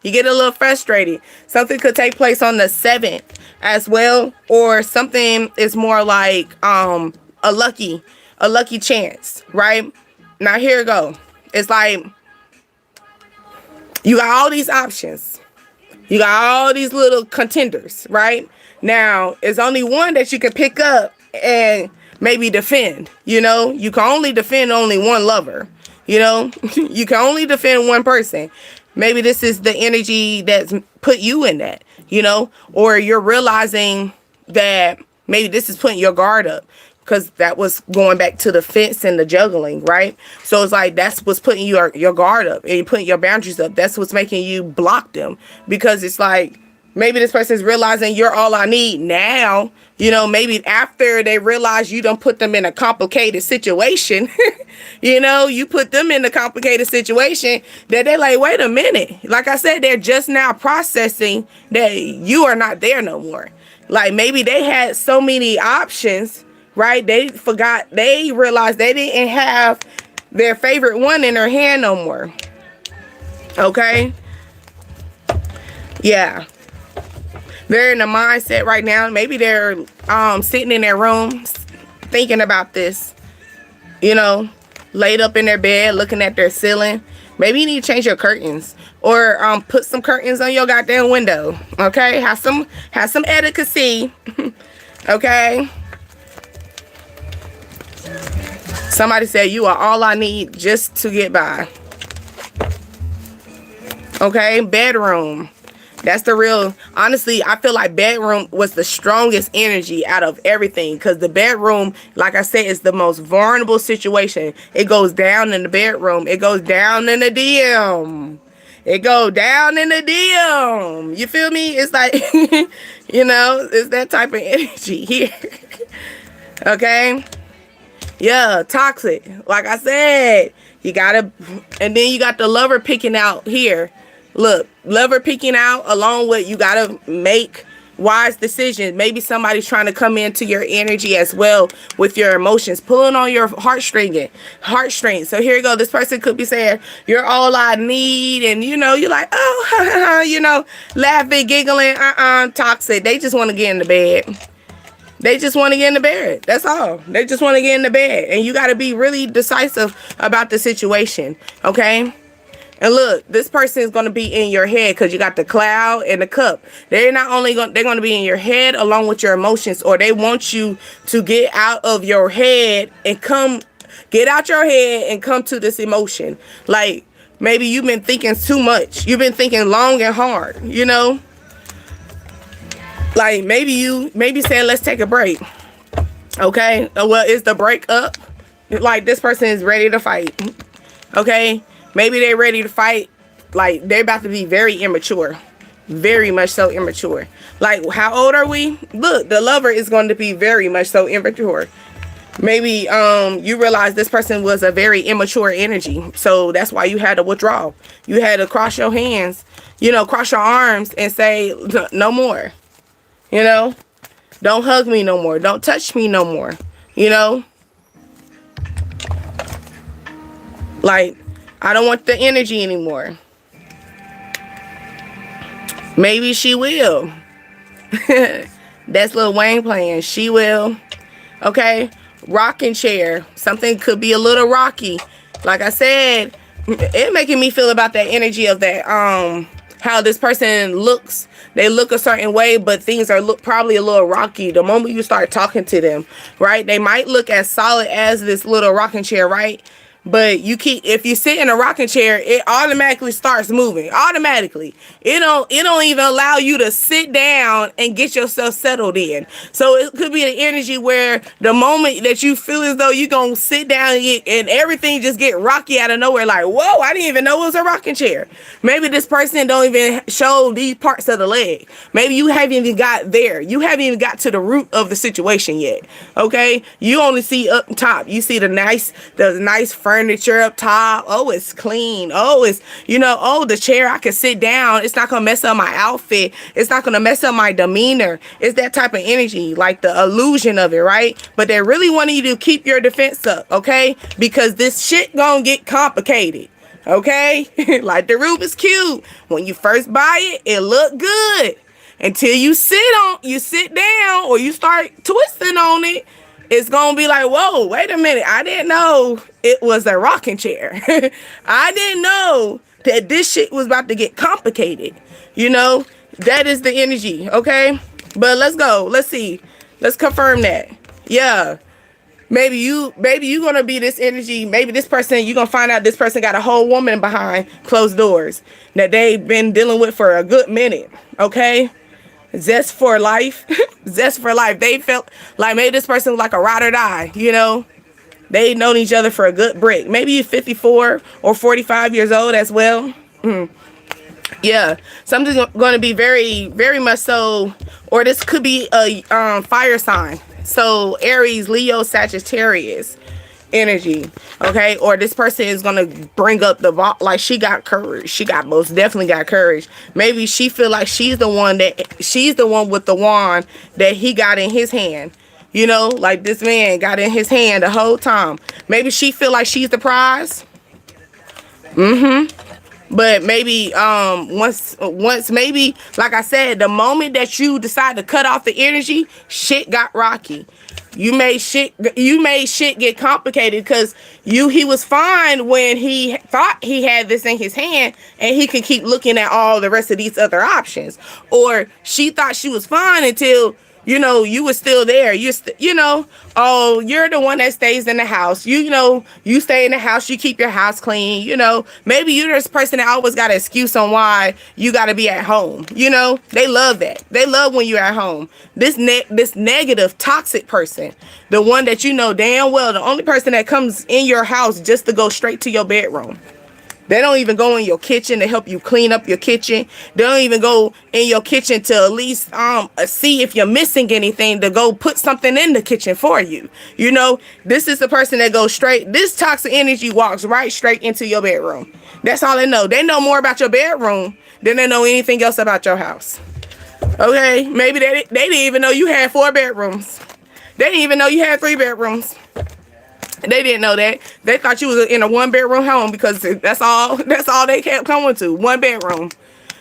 You get a little frustrated. Something could take place on the 7th as well, or something is more like a lucky chance, right? Now here it go. It's like you got all these options. You got all these little contenders, right? Now, it's only one that you can pick up and maybe defend. You can only defend only one lover. You can only defend one person. Maybe this is the energy that's put you in that, or you're realizing that maybe this is putting your guard up, because that was going back to the fence and the juggling, right? So it's like that's what's putting your guard up, and you're putting your boundaries up. That's what's making you block them, because it's like maybe this person's realizing you're all I need now. Maybe after they realize you don't put them in a complicated situation, you put them in a complicated situation that they're like, wait a minute. Like I said, they're just now processing that you are not there no more. Like maybe they had so many options, right? They realized they didn't have their favorite one in their hand no more. Okay? Yeah. They're in the mindset right now. Maybe they're sitting in their room thinking about this, laid up in their bed looking at their ceiling. Maybe you need to change your curtains, or put some curtains on your goddamn window. Okay? Have some etiquette. Okay? Somebody said you are all I need just to get by. Okay? Bedroom. That's the real, honestly, I feel like bedroom was the strongest energy out of everything, because the bedroom, like I said, is the most vulnerable situation. It goes down in the bedroom. It goes down in the DM. It goes down in the DM. You feel me? It's like, it's that type of energy here. Okay? Yeah, toxic. Like I said, and then you got the lover picking out here. Look, lover picking out, along with you gotta make wise decisions. Maybe somebody's trying to come into your energy as well with your emotions, pulling on your heartstrings. So here you go. This person could be saying, you're all I need. And you're like, oh, laughing, giggling, toxic. They just want to get in the bed. They just want to get in the bed. That's all. They just want to get in the bed. And you got to be really decisive about the situation. Okay? And look, this person is going to be in your head, because you got the cloud and the cup. They're going to be in your head along with your emotions, or they want you to get out of your head and come Get out your head and come to this emotion. Like, maybe you've been thinking too much. You've been thinking long and hard, you know? Like, maybe saying, let's take a break. Okay? Well, is the break up? Like, this person is ready to fight. Okay? Maybe they're ready to fight. Like, they're about to be very immature. Very much so immature. Like, how old are we? Look, the lover is going to be very much so immature. Maybe you realize this person was a very immature energy. So that's why you had to withdraw. You had to cross your hands, you know, cross your arms and say, no more. You know, don't hug me no more. Don't touch me no more. You know, like, I don't want the energy anymore. Maybe she will. That's Lil Wayne playing. She will. Okay. Rocking chair. Something could be a little rocky. Like I said, it making me feel about that energy of that, how this person looks. They look a certain way, but things are probably a little rocky the moment you start talking to them, right? They might look as solid as this little rocking chair, right? But if you sit in a rocking chair, it automatically starts moving. Automatically. It don't even allow you to sit down and get yourself settled in. So it could be an energy where the moment that you feel as though you're going to sit down and everything just get rocky out of nowhere, like, whoa, I didn't even know it was a rocking chair. Maybe this person don't even show these parts of the leg. Maybe you haven't even got there. You haven't even got to the root of the situation yet. Okay? You only see up top. You see the nice furniture up top. Oh, it's clean. Oh, it's, you know, oh, the chair, I can sit down. It's not gonna mess up my outfit. It's not gonna mess up my demeanor. It's that type of energy, like the illusion of it, right? But they really want you to keep your defense up, okay? Because this shit gonna get complicated, okay? Like the Rubik's Cube. When you first buy it, it look good. Until you sit down or you start twisting on it, it's gonna be like, whoa, wait a minute. I didn't know it was a rocking chair. I didn't know that this shit was about to get complicated. You know, that is the energy, okay? But let's go. Let's see. Let's confirm that. Yeah. Maybe you gonna be this energy. Maybe this person, you're gonna find out this person got a whole woman behind closed doors that they've been dealing with for a good minute, okay? Zest for life. Zest for life. They felt like maybe this person was like a ride or die, you know? They've known each other for a good break. Maybe you're 54 or 45 years old as well. Yeah. Something's going to be very, very much so, or this could be a fire sign. So Aries, Leo, Sagittarius energy, okay? Or this person is gonna bring up like she got courage. She got most definitely got courage. Maybe she feel like she's the one with the wand that he got in his hand. You know, like this man got in his hand the whole time. Maybe she feel like she's the prize. But maybe once maybe, like I said, the moment that you decide to cut off the energy, shit got rocky. You made shit get complicated because he was fine when he thought he had this in his hand and he could keep looking at all the rest of these other options. Or she thought she was fine until, you know, you were still there. You know, oh, you're the one that stays in the house. You know, you stay in the house. You keep your house clean. You know, maybe you're this person that always got an excuse on why you got to be at home. You know, they love that. They love when you're at home. This negative, toxic person, the one that you know damn well, the only person that comes in your house just to go straight to your bedroom. They don't even go in your kitchen to help you clean up your kitchen. They don't even go in your kitchen to at least see if you're missing anything, to go put something in the kitchen for you. You know, this is the person that goes straight. This toxic energy walks right straight into your bedroom. That's all they know. They know more about your bedroom than they know anything else about your house. Okay? Maybe they didn't even know you had 4 bedrooms. They didn't even know you had 3 bedrooms. They didn't know that. They thought you was in a 1-bedroom home because that's all they kept coming to. 1 bedroom.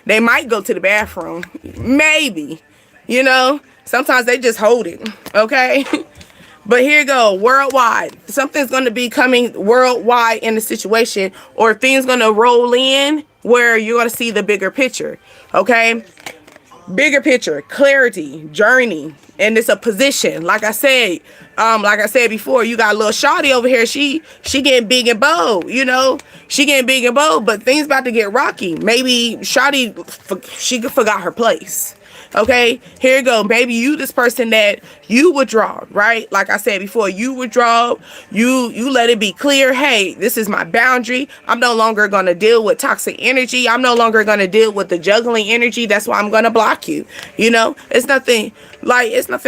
They might go to the bathroom. Maybe. You know? Sometimes they just hold it. Okay? But here you go. Worldwide. Something's going to be coming worldwide in the situation, or things going to roll in where you're going to see the bigger picture. Okay? bigger picture, clarity, journey, and it's a position. Like I said before, you got a little shawty over here. She getting big and bold, you know. She getting big and bold, but things about to get rocky. Maybe shawty, she forgot her place. Okay, here you go. Maybe you this person that you withdraw, right? Like I said before, you withdraw, you let it be clear, hey, this is my boundary. I'm no longer going to deal with toxic energy. I'm no longer going to deal with the juggling energy. That's why I'm going to block you. You know, it's nothing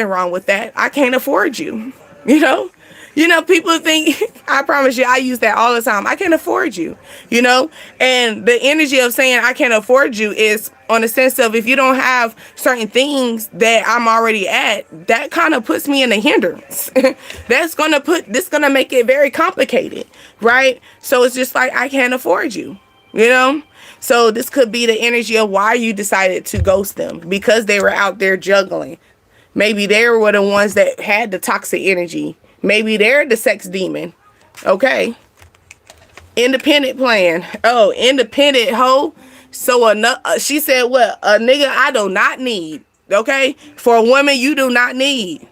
wrong with that. I can't afford you, you know? You know, people think, I promise you, I use that all the time. I can't afford you, you know? And the energy of saying I can't afford you is on the sense of if you don't have certain things that I'm already at, that kind of puts me in a hindrance. This gonna make it very complicated, right? So it's just like, I can't afford you, you know? So this could be the energy of why you decided to ghost them, because they were out there juggling. Maybe they were the ones that had the toxic energy. Maybe they're the sex demon. Okay. Independent plan. Oh, independent hoe. So she said, what? A nigga I do not need. Okay. For a woman you do not need.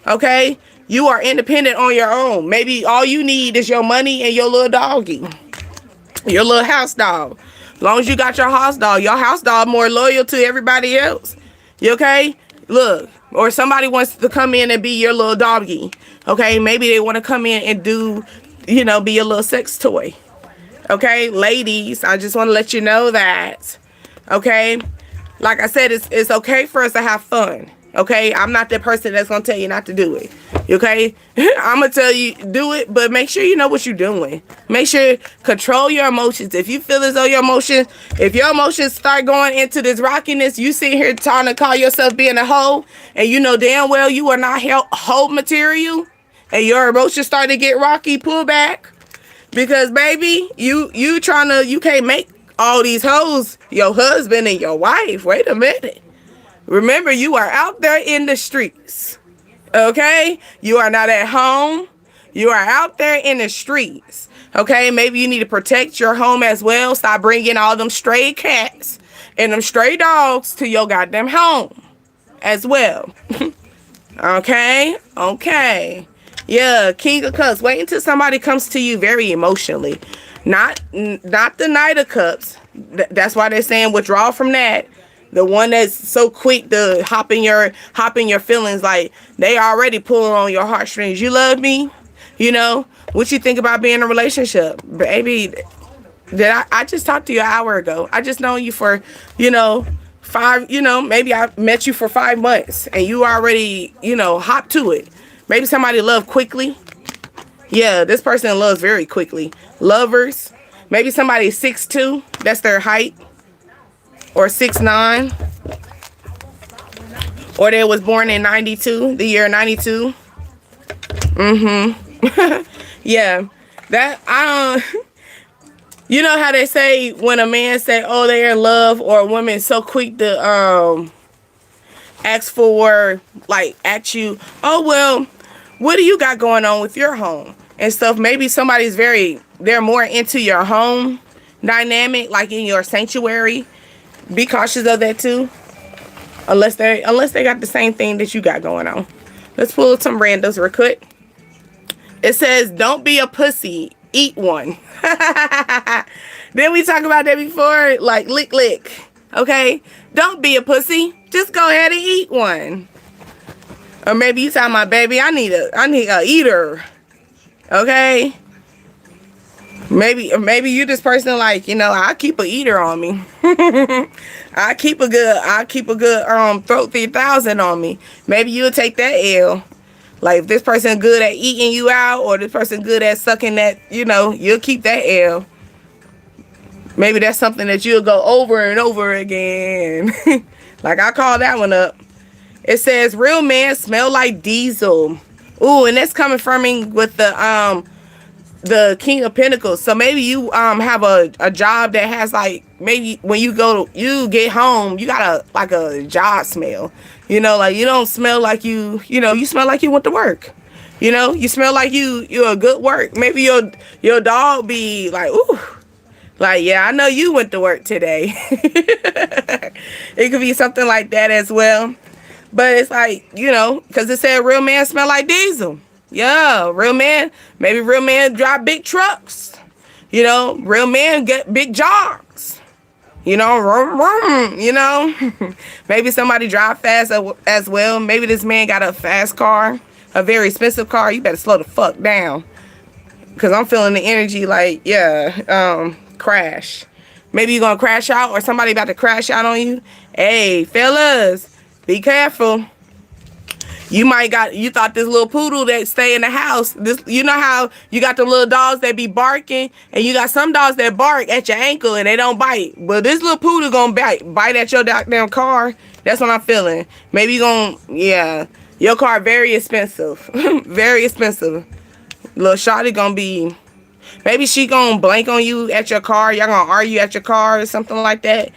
Okay. You are independent on your own. Maybe all you need is your money and your little doggy. Your little house dog. As long as you got your house dog more loyal to everybody else. You okay? Look. Or somebody wants to come in and be your little doggy. Okay, maybe they want to come in and do, you know, be a little sex toy. Okay, ladies, I just want to let you know that. Okay, like I said, it's okay for us to have fun. Okay, I'm not that person that's going to tell you not to do it. Okay, I'm going to tell you do it, but make sure you know what you're doing. Make sure control your emotions. If you feel as though if your emotions start going into this rockiness, you sit here trying to call yourself being a hoe, and you know damn well you are not hoe material, and your emotions start to get rocky, pull back. Because baby, you can't make all these hoes your husband and your wife. Wait a minute. Remember, you are out there in the streets. Okay? You are not at home. You are out there in the streets. Okay? Maybe you need to protect your home as well. Stop bringing all them stray cats and them stray dogs to your goddamn home as well. Okay? Okay. Yeah, King of Cups. Wait until somebody comes to you very emotionally. Not the Knight of Cups. That's why they're saying withdraw from that. The one that's so quick to hop in your feelings, like they already pulling on your heartstrings. You love me, you know. What you think about being in a relationship, baby? I just talked to you an hour ago. I just known you for, you know, maybe I met you for 5 months and you already, you know, hop to it. Maybe somebody love quickly. Yeah, this person loves very quickly. Lovers. Maybe somebody 6'2", that's their height. Or 6'9", or they was born in 92, the year 92. Yeah, that you know how they say when a man say, oh, they're in love, or a woman so quick to ask you, oh well, what do you got going on with your home and stuff? Maybe they're more into your home dynamic, like in your sanctuary. Be cautious of that too. Unless they got the same thing that you got going on. Let's pull some randos real quick. It says, don't be a pussy, eat one. Didn't we talk about that before? Like lick. Okay? Don't be a pussy. Just go ahead and eat one. Or maybe you tell my baby, I need a eater. Okay? Maybe you this person like, you know, I keep a eater on me. I keep a good throat 3000 on me. Maybe you'll take that L. Like if this person good at eating you out, or this person good at sucking that, you know, you'll keep that L. Maybe that's something that you'll go over and over again. Like I call that one up. It says real man smell like diesel. Ooh, and that's coming from me with the King of Pentacles. So maybe you have a job that has like, maybe when you get home, you got a job smell. You know, like you don't smell like you smell like you went to work. You know, you smell like you're a good work. Maybe your dog be like, ooh, Like, yeah, I know you went to work today. It could be something like that as well. But it's like, because it said real man smell like diesel. Yeah, real man. Maybe real man drive big trucks. Real men get big jobs. Vroom, vroom. Maybe somebody drive fast as well. Maybe this man got a fast car, a very expensive car. You better slow the fuck down. Because I'm feeling the energy like, yeah, crash. Maybe you're going to crash out or somebody about to crash out on you. Hey, fellas, be careful. You thought this little poodle that stay in the house. You know how you got the little dogs that be barking, and you got some dogs that bark at your ankle and they don't bite. But this little poodle gonna bite at your goddamn car. That's what I'm feeling. Maybe your car very expensive, very expensive. Little shawty gonna be. Maybe she gonna blank on you at your car. Y'all gonna argue at your car or something like that.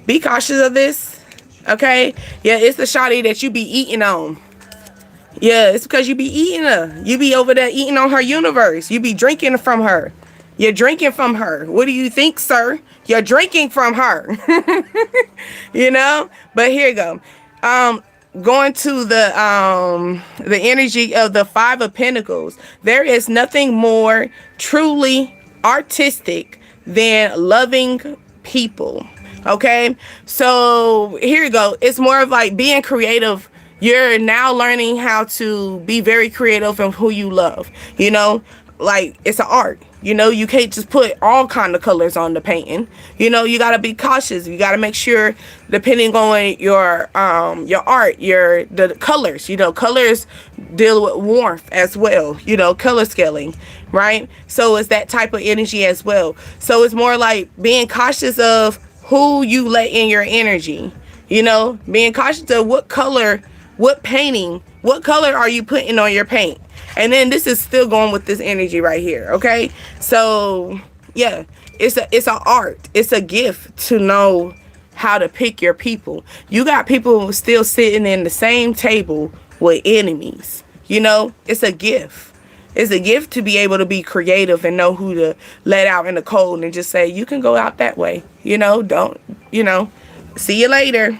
Be cautious of this, okay? Yeah, it's the shawty that you be eating on. Yeah, it's because you be eating her. You be over there eating on her universe. You be drinking from her. You're drinking from her. What do you think, sir? You're drinking from her. But here you go. Going to the energy of the Five of Pentacles. There is nothing more truly artistic than loving people. Okay? So here you go. It's more of like being creative. You're now learning how to be very creative in who you love. Like it's an art. You can't just put all kind of colors on the painting. You got to be cautious. You got to make sure, depending on your art, the colors. Colors deal with warmth as well. Color scaling, right? So it's that type of energy as well. So it's more like being cautious of who you let in your energy. Being cautious of what color. What color are you putting on your paint? And then this is still going with this energy right here, okay? So, yeah, it's an art. It's a gift to know how to pick your people. You got people still sitting in the same table with enemies. It's a gift. It's a gift to be able to be creative and know who to let out in the cold and just say, you can go out that way. Don't, see you later.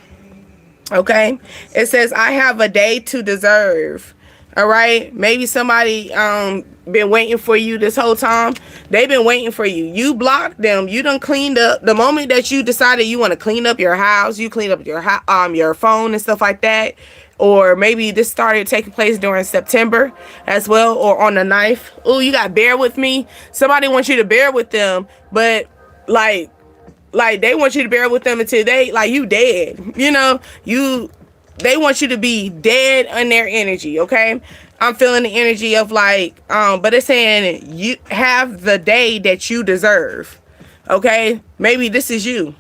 Okay, it says, I have a day to deserve. All right, maybe somebody been waiting for you this whole time. They've been waiting for you. You blocked them. You done cleaned up. The moment that you decided you want to clean up your house, you clean up your phone and stuff like that. Or maybe this started taking place during September as well, or on the 9th. Oh, you got to bear with me. Somebody wants you to bear with them, but like they want you to bear with them until you dead. They want you to be dead on their energy, okay? I'm feeling the energy of but it's saying you have the day that you deserve, okay? Maybe this is you,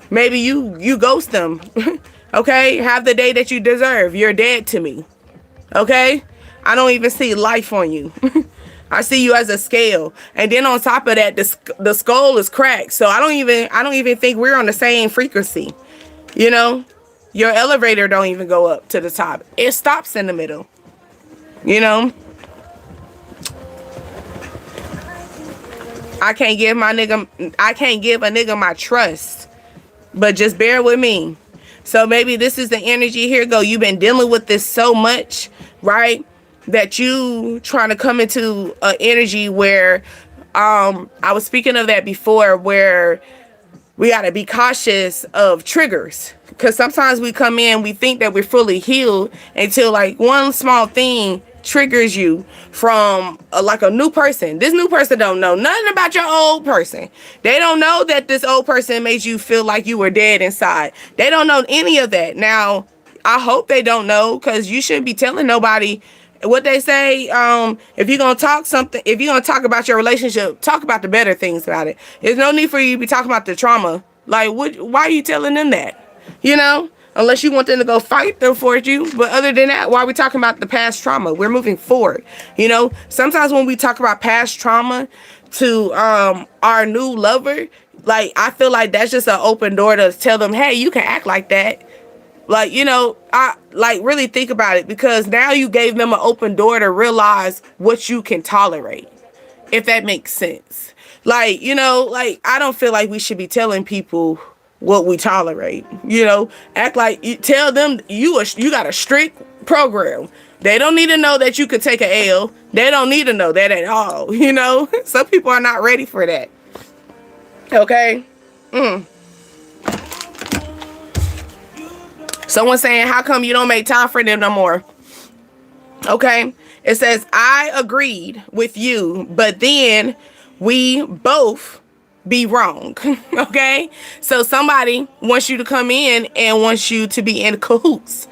maybe you ghost them, okay? Have the day that you deserve. You're dead to me, okay? I don't even see life on you. I see you as a scale, and then on top of that, the skull is cracked. So I don't even think we're on the same frequency. Your elevator don't even go up to the top. It stops in the middle. I can't give a nigga my trust, but just bear with me. So maybe this is the energy. Here go. You've been dealing with this so much, right? That you trying to come into an energy where I was speaking of that before, where we got to be cautious of triggers, because sometimes we come in, we think that we're fully healed until one small thing triggers you from a new person. This new person don't know nothing about your old person. They don't know that this old person made you feel like you were dead inside. They don't know any of that. Now, I hope they don't know, because you shouldn't be telling nobody. What they say, if you're going to talk about your relationship, talk about the better things about it. There's no need for you to be talking about the trauma. Why are you telling them that? Unless you want them to go fight them for you. But other than that, why are we talking about the past trauma? We're moving forward. Sometimes when we talk about past trauma to our new lover, I feel like that's just an open door to tell them, hey, you can act like that. I really think about it, because now you gave them an open door to realize what you can tolerate, if that makes sense. Like, you know, like, I don't feel like we should be telling people what we tolerate. You know, act like you tell them you got a strict program. They don't need to know that you could take a L. They don't need to know that at all. You know, some people are not ready for that. Okay. Someone saying, how come you don't make time for them no more? Okay. It says, I agreed with you, but then we both be wrong. Okay. So somebody wants you to come in and wants you to be in cahoots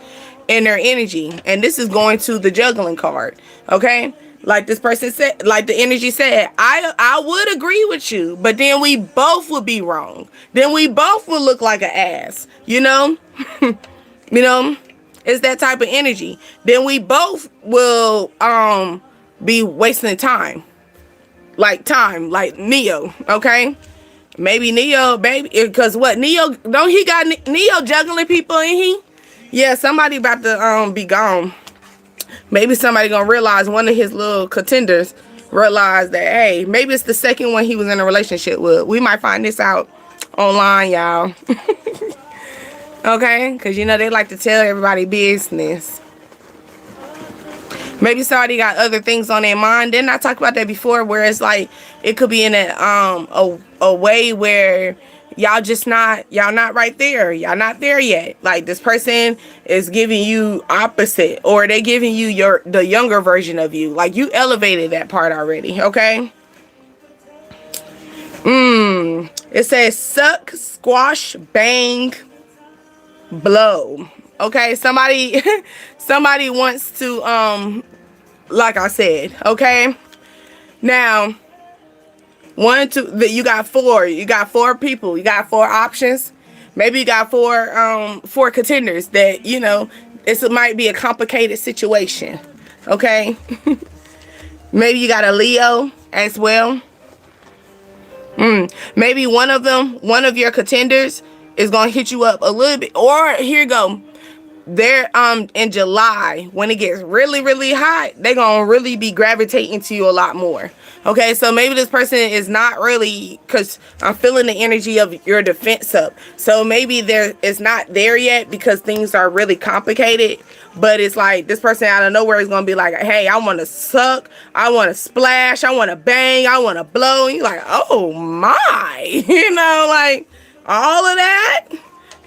in their energy. And this is going to the juggling card. Okay. Like this person said, like the energy said, I would agree with you, but then we both would be wrong. Then we both would look like an ass, you know? You know, it's that type of energy. Then we both will be wasting time. Like Neo, okay? Maybe Neo, baby, because what, Neo, don't he got Neo juggling people, ain't he? Yeah, somebody about to be gone. Maybe somebody gonna realize, one of his little contenders realized that, hey, maybe it's the second one he was in a relationship with. We might find this out online, y'all. Okay, because you know they like to tell everybody business. Maybe somebody got other things on their mind. Didn't I talk about that before? Where it's like it could be in a way where y'all not right there. Y'all not there yet. Like this person is giving you opposite, or they giving you the younger version of you. Like you elevated that part already. Okay. It says suck, squash, bang, blow. Okay, somebody wants to like I said, okay? Now, you got four people, you got four options. Maybe you got four contenders that, you know, it might be a complicated situation. Okay? Maybe you got a Leo as well. Maybe one of your contenders is gonna hit you up a little bit. Or here you go. They're in July, when it gets really, really hot, they're gonna really be gravitating to you a lot more. Okay, so maybe this person is not really, because I'm feeling the energy of your defense up. So maybe it's not there yet because things are really complicated. But it's like this person out of nowhere is gonna be like, hey, I want to suck, I want to splash, I want to bang, I want to blow. And you're like, oh my, you know, like all of that.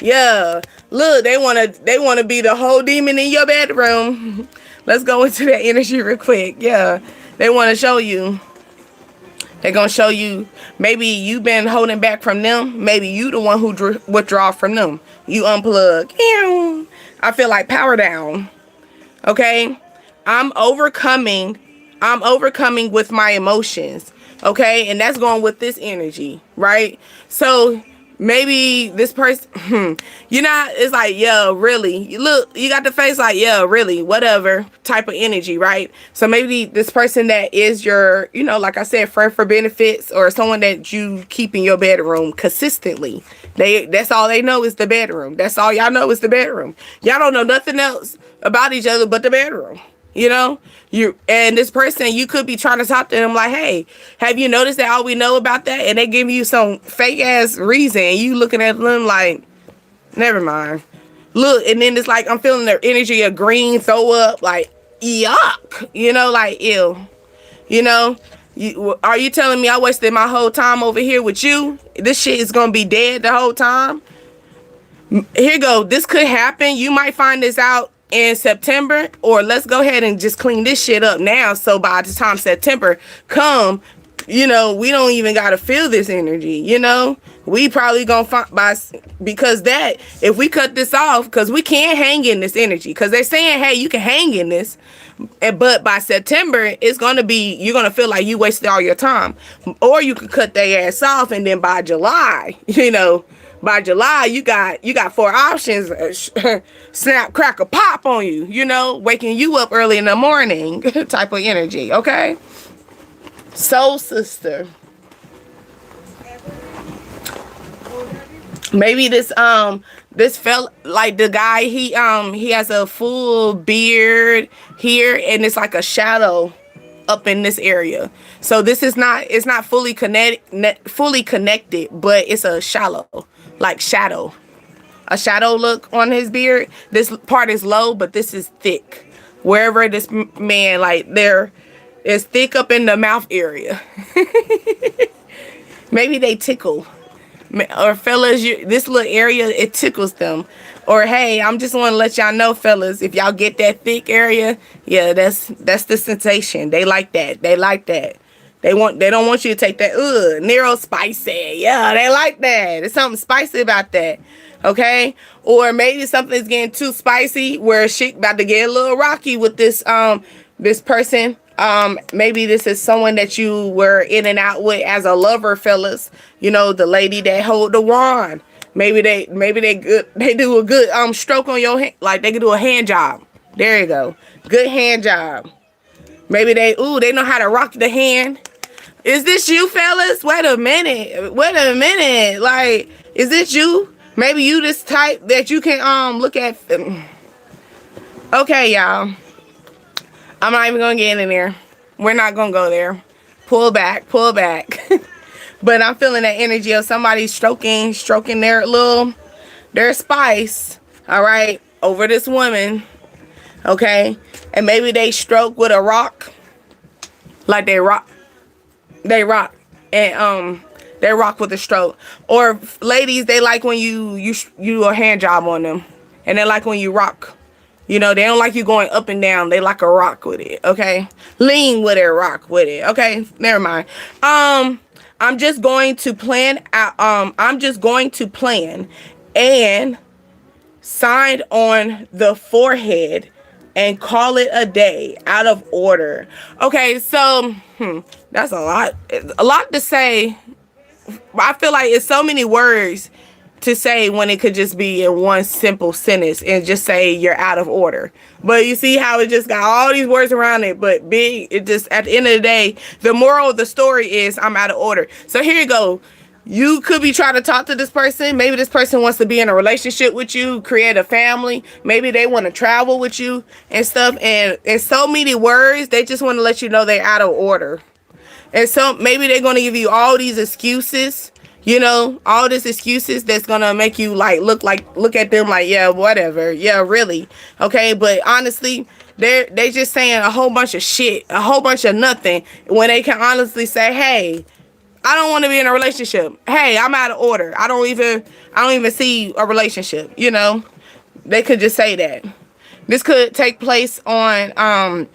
Yeah, look, they want to be the whole demon in your bedroom. Let's go into that energy real quick. Yeah, they want to show you. They're gonna show you. Maybe you've been holding back from them. Maybe you the one who withdraw from them. You unplug. I feel like power down. Okay, I'm overcoming with my emotions. Okay, and that's going with this energy, right? So maybe this person, you know, it's like, yeah, really. You look, you got the face like, yeah, really, whatever type of energy, right? So maybe this person that is your, you know, like I said, friend for benefits, or someone that you keep in your bedroom consistently. That's all they know is the bedroom. That's all y'all know is the bedroom. Y'all don't know nothing else about each other but the bedroom. You know, and this person, you could be trying to talk to them like, hey, have you noticed that all we know about that? And they give you some fake ass reason. And you looking at them like, never mind. Look, and then it's like, I'm feeling their energy of green, throw up, like, yuck. You know, like, ew. You know, are you telling me I wasted my whole time over here with you? This shit is going to be dead the whole time? Here you go. This could happen. You might find this out in September, or let's go ahead and just clean this shit up now, so by the time September come, you know, we don't even gotta feel this energy. You know, we probably gonna find because that, if we cut this off, because we can't hang in this energy, because they're saying, hey, you can hang in this, but by September it's gonna be, you're gonna feel like you wasted all your time. Or you could cut their ass off, and then by July, you know, by July, you got four options. Snap, crackle, pop on you. You know, waking you up early in the morning type of energy. Okay. Soul sister. Maybe this felt like the guy, he has a full beard here, and it's like a shadow up in this area. So this is not, it's not fully connected, but it's a shallow, like shadow. A shadow look on his beard. This part is low, but this is thick. Wherever this man, like, there is thick up in the mouth area. Maybe they tickle. Or fellas, this little area, it tickles them. Or hey, I'm just want to let y'all know, fellas, if y'all get that thick area, yeah, that's the sensation. They like that. They like that. They don't want you to take that. Nero spicy. Yeah, they like that. There's something spicy about that. Okay? Or maybe something's getting too spicy where shit about to get a little rocky with this this person. Maybe this is someone that you were in and out with as a lover, fellas. You know, the lady that hold the wand. Maybe they do a good stroke on your hand, like they can do a hand job. There you go. Good hand job. Maybe they know how to rock the hand. Is this you, fellas? Wait a minute. Like, is this you? Maybe you this type that you can look at. Okay, y'all. I'm not even gonna get in there. We're not gonna go there. Pull back. But I'm feeling that energy of somebody stroking their spice, all right, over this woman, okay? And maybe they stroke with a rock, like they rock, and they rock with a stroke. Or ladies, they like when you do a hand job on them, and they like when you rock. You know, they don't like you going up and down. They like a rock with it, okay? Lean with it, rock with it, okay? Never mind. I'm just going to plan and sign on the forehead and call it a day, out of order. Okay, so that's a lot to say. I feel like it's so many words to say when it could just be in one simple sentence and just say you're out of order. But you see how it just got all these words around it, but big, it just, at the end of the day, the moral of the story is I'm out of order. So here you go. You could be trying to talk to this person. Maybe this person wants to be in a relationship with you, create a family. Maybe they want to travel with you and stuff. And in so many words, they just want to let you know they're out of order. And so maybe they're going to give you all these excuses. You know, all these excuses that's gonna make you look at them like, yeah, whatever, yeah, really, okay. But honestly, they just saying a whole bunch of shit, a whole bunch of nothing, when they can honestly say, hey, I don't want to be in a relationship. Hey, I'm out of order. I don't even see a relationship. You know, they could just say that. This could take place on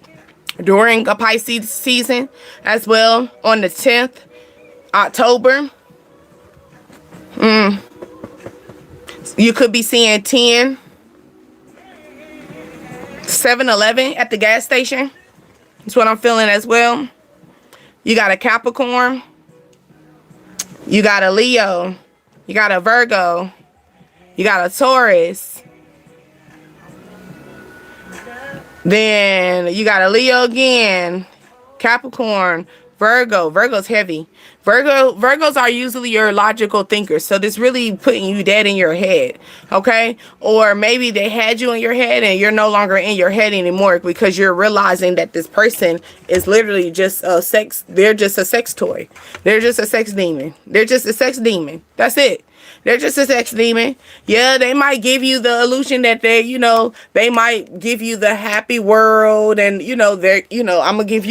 during a Pisces season as well, on the 10th October. You could be seeing 10, 7-Eleven at the gas station. That's what I'm feeling as well. You got a Capricorn. You got a Leo. You got a Virgo. You got a Taurus. Then you got a Leo again. Capricorn. Virgo. Virgo's heavy. Virgos are usually your logical thinkers. So this really putting you dead in your head. Okay? Or maybe they had you in your head and you're no longer in your head anymore because you're realizing that this person is literally just a sex. They're just a sex toy. They're just a sex demon. They're just a sex demon. That's it. They're just a sex demon. Yeah, they might give you the illusion that they might give you the happy world, and I'm gonna give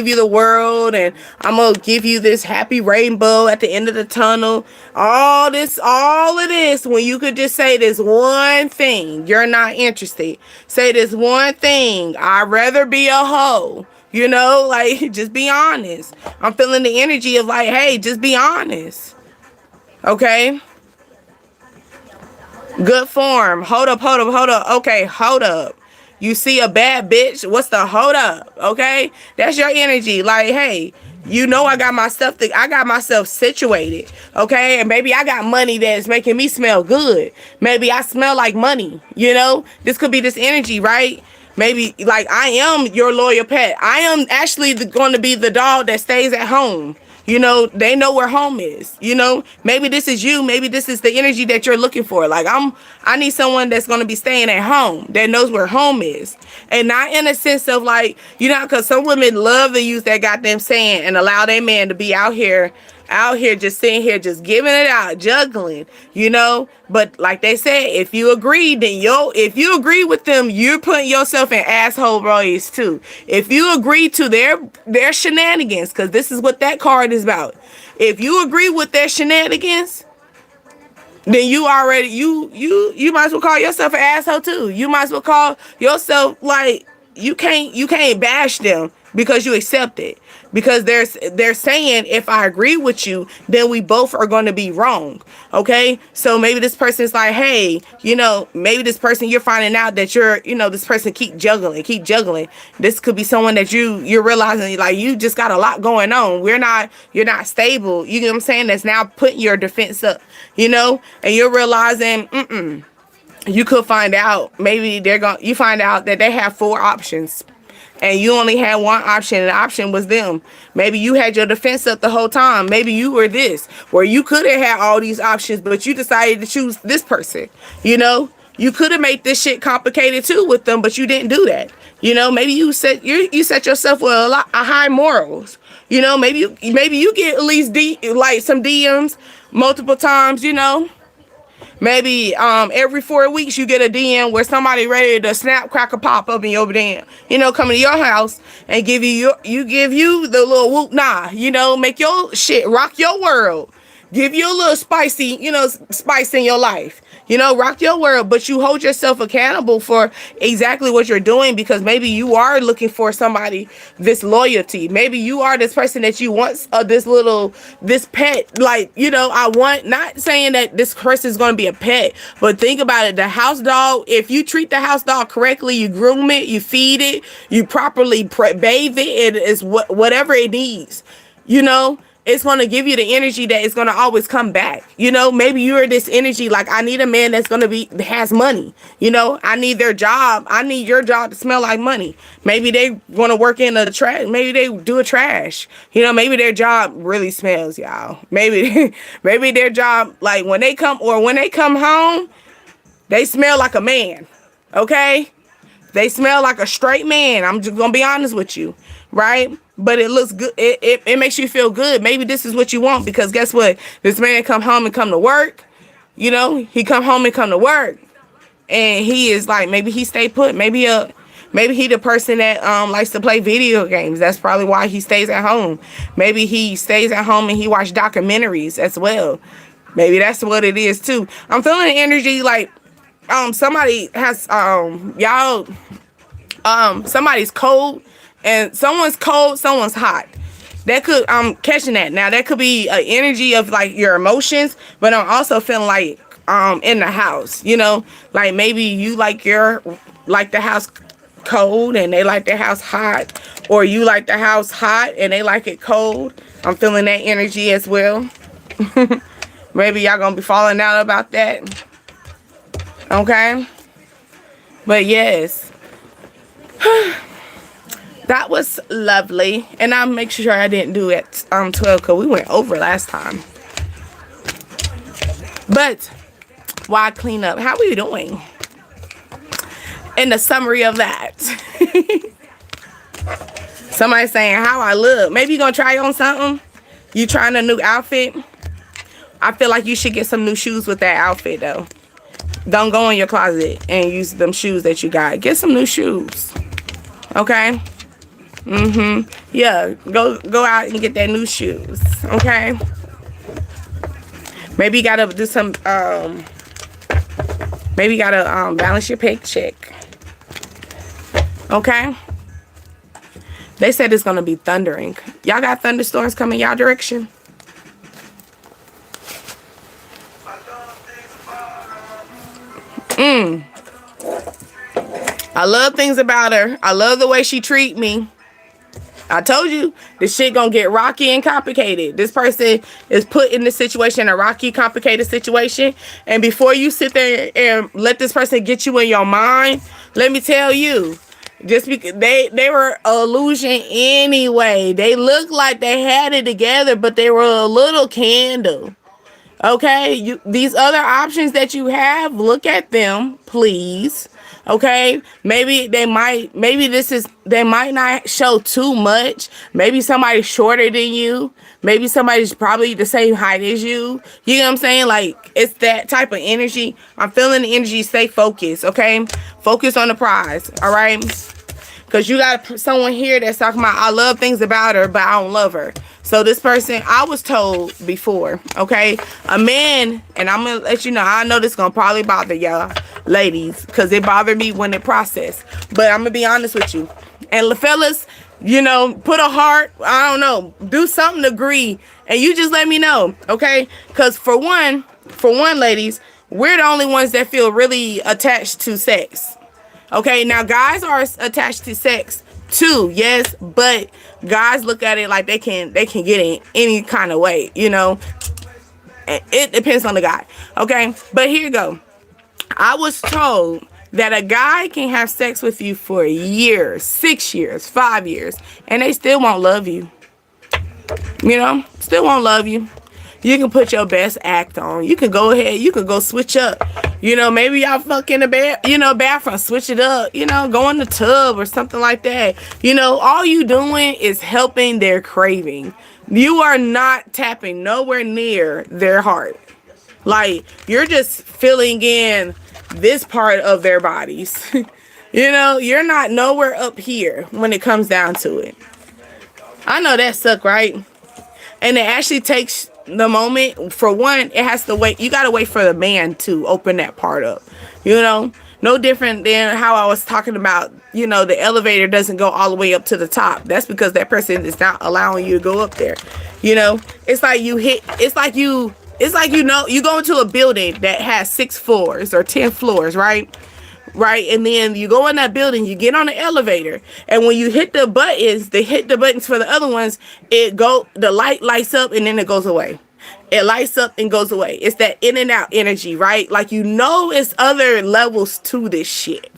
you the world, and I'm gonna give you this happy rainbow at the end of the tunnel. All of this, when you could just say this one thing, you're not interested. Say this one thing, I'd rather be a hoe. Like, just be honest. I'm feeling the energy of like, hey, just be honest. Okay. Good form. Hold up. Okay, hold up. You see a bad bitch? What's the hold up? Okay, that's your energy. Like, hey, I got myself situated. Okay, and maybe I got money that's making me smell good. Maybe I smell like money. This could be this energy, right? Maybe like I am your loyal pet. I am actually going to be the dog that stays at home. You know, they know where home is. You know, maybe this is you. Maybe this is the energy that you're looking for. Like, I need someone that's going to be staying at home, that knows where home is. And not in a sense of like, you know, because some women love to use that goddamn saying and allow their man to be out here just sitting here just giving it out, juggling, you know. But like they said, if you agree, then if you agree with them, you're putting yourself in asshole roles too. If you agree to their shenanigans, because this is what that card is about. If you agree with their shenanigans, then you already you might as well call yourself an asshole too. You might as well call yourself, like, you can't bash them because you accept it. Because they're saying, if I agree with you, then we both are going to be wrong. Okay? So maybe this person's like, hey, you know, maybe this person, you're finding out that this person keep juggling. This could be someone that you're realizing, like, you just got a lot going on. You're not stable. You know what I'm saying? That's now putting your defense up, you know, and you're realizing, you could find out, maybe you find out that they have 4 options. And you only had one option, and the option was them. Maybe you had your defense up the whole time. Maybe you were this, where you could have had all these options, but you decided to choose this person. You know, you could have made this shit complicated too with them, but you didn't do that. You know, maybe you set yourself with a high morals. You know, maybe you get at least some DMs multiple times. You know. Maybe every 4 weeks you get a DM where somebody ready to snap, crack a pop up in your DM, you know, come to your house and give you the little whoop nah, you know, make your shit, rock your world, give you a little spice in your life. You know, rock your world, but you hold yourself accountable for exactly what you're doing, because maybe you are looking for somebody, this loyalty. Maybe you are this person that you want this pet. Like, you know, not saying that this person is going to be a pet, but think about it. The house dog, if you treat the house dog correctly, you groom it, you feed it, you properly bathe it, it is whatever it needs, you know. It's going to give you the energy that is going to always come back. You know, maybe you're this energy, like, I need a man that's going to has money. You know, I need their job. I need your job to smell like money. Maybe they want to work in a trash. Maybe they do a trash. You know, maybe their job really smells, y'all. Maybe their job, like, when they come home, they smell like a man. Okay? They smell like a straight man. I'm just going to be honest with you. Right? But it looks good. It makes you feel good. Maybe this is what you want, because guess what? This man come home and come to work. You know, he come home and come to work, and he is like, maybe he stay put. Maybe he the person that likes to play video games. That's probably why he stays at home. Maybe he stays at home and he watch documentaries as well. Maybe that's what it is too. I'm feeling the energy like somebody has somebody's cold. And someone's cold, someone's hot. That could, I'm catching that. Now, that could be an energy of, like, your emotions, but I'm also feeling like in the house, you know? Like, maybe you like the house cold and they like their house hot, or you like the house hot and they like it cold. I'm feeling that energy as well. Maybe y'all gonna be falling out about that. Okay? But yes. That was lovely. And I'll make sure I didn't do it 12, because we went over last time. But why clean up? How are you doing? In the summary of that. Somebody saying how I look. Maybe you're going to try on something. You trying a new outfit. I feel like you should get some new shoes with that outfit, though. Don't go in your closet and use them shoes that you got. Get some new shoes. Okay? Yeah, go out and get that new shoes. Okay? Maybe you gotta do some maybe you gotta balance your paycheck. Okay? They said it's gonna be thundering. Y'all got thunderstorms coming y'all direction? I love things about her. I love the way she treat me. I told you, this shit gonna get rocky and complicated. This person is put in this situation, a rocky, complicated situation. And before you sit there and let this person get you in your mind, let me tell you, Just because they were illusion anyway. They looked like they had it together, but they were a little candle. Okay, these other options that you have, look at them, please. Okay, maybe they might not show too much. Maybe somebody's shorter than you. Maybe somebody's probably the same height as you. You know what I'm saying? Like, it's that type of energy. I'm feeling the energy. Stay focused, okay? Focus on the prize, all right? Because you got someone here that's talking about, I love things about her, but I don't love her. So this person, I was told before, okay, a man, and I'm going to let you know, I know this is going to probably bother y'all ladies, because it bothered me when it processed. But I'm going to be honest with you. And fellas, you know, put a heart, I don't know, do something to agree, and you just let me know, okay? Because for one, ladies, we're the only ones that feel really attached to sex. Okay, now guys are attached to sex too, yes, but guys look at it like they can get it any kind of way, you know. It depends on the guy. Okay, but here you go. I was told that a guy can have sex with you for years, 6 years, 5 years, and they still won't love you. You know, still won't love you. You can put your best act on. You can go ahead. You can go switch up. You know, maybe y'all fuck in the bathroom, switch it up. You know, go in the tub or something like that. You know, all you doing is helping their craving. You are not tapping nowhere near their heart. Like, you're just filling in this part of their bodies. You know, you're not nowhere up here when it comes down to it. I know that suck, right? And it actually takes the moment. For one, it has to wait. You got to wait for the man to open that part up. You know, no different than how I was talking about, you know, the elevator doesn't go all the way up to the top. That's because that person is not allowing you to go up there. You know, it's like you know, you go into a building that has 6 floors or 10 floors, right? Right, and then you go in that building, you get on the elevator, and when you hit the buttons for the other ones, the light lights up and then it goes away. It lights up and goes away. It's that in and out energy, right? Like, you know, it's other levels to this shit.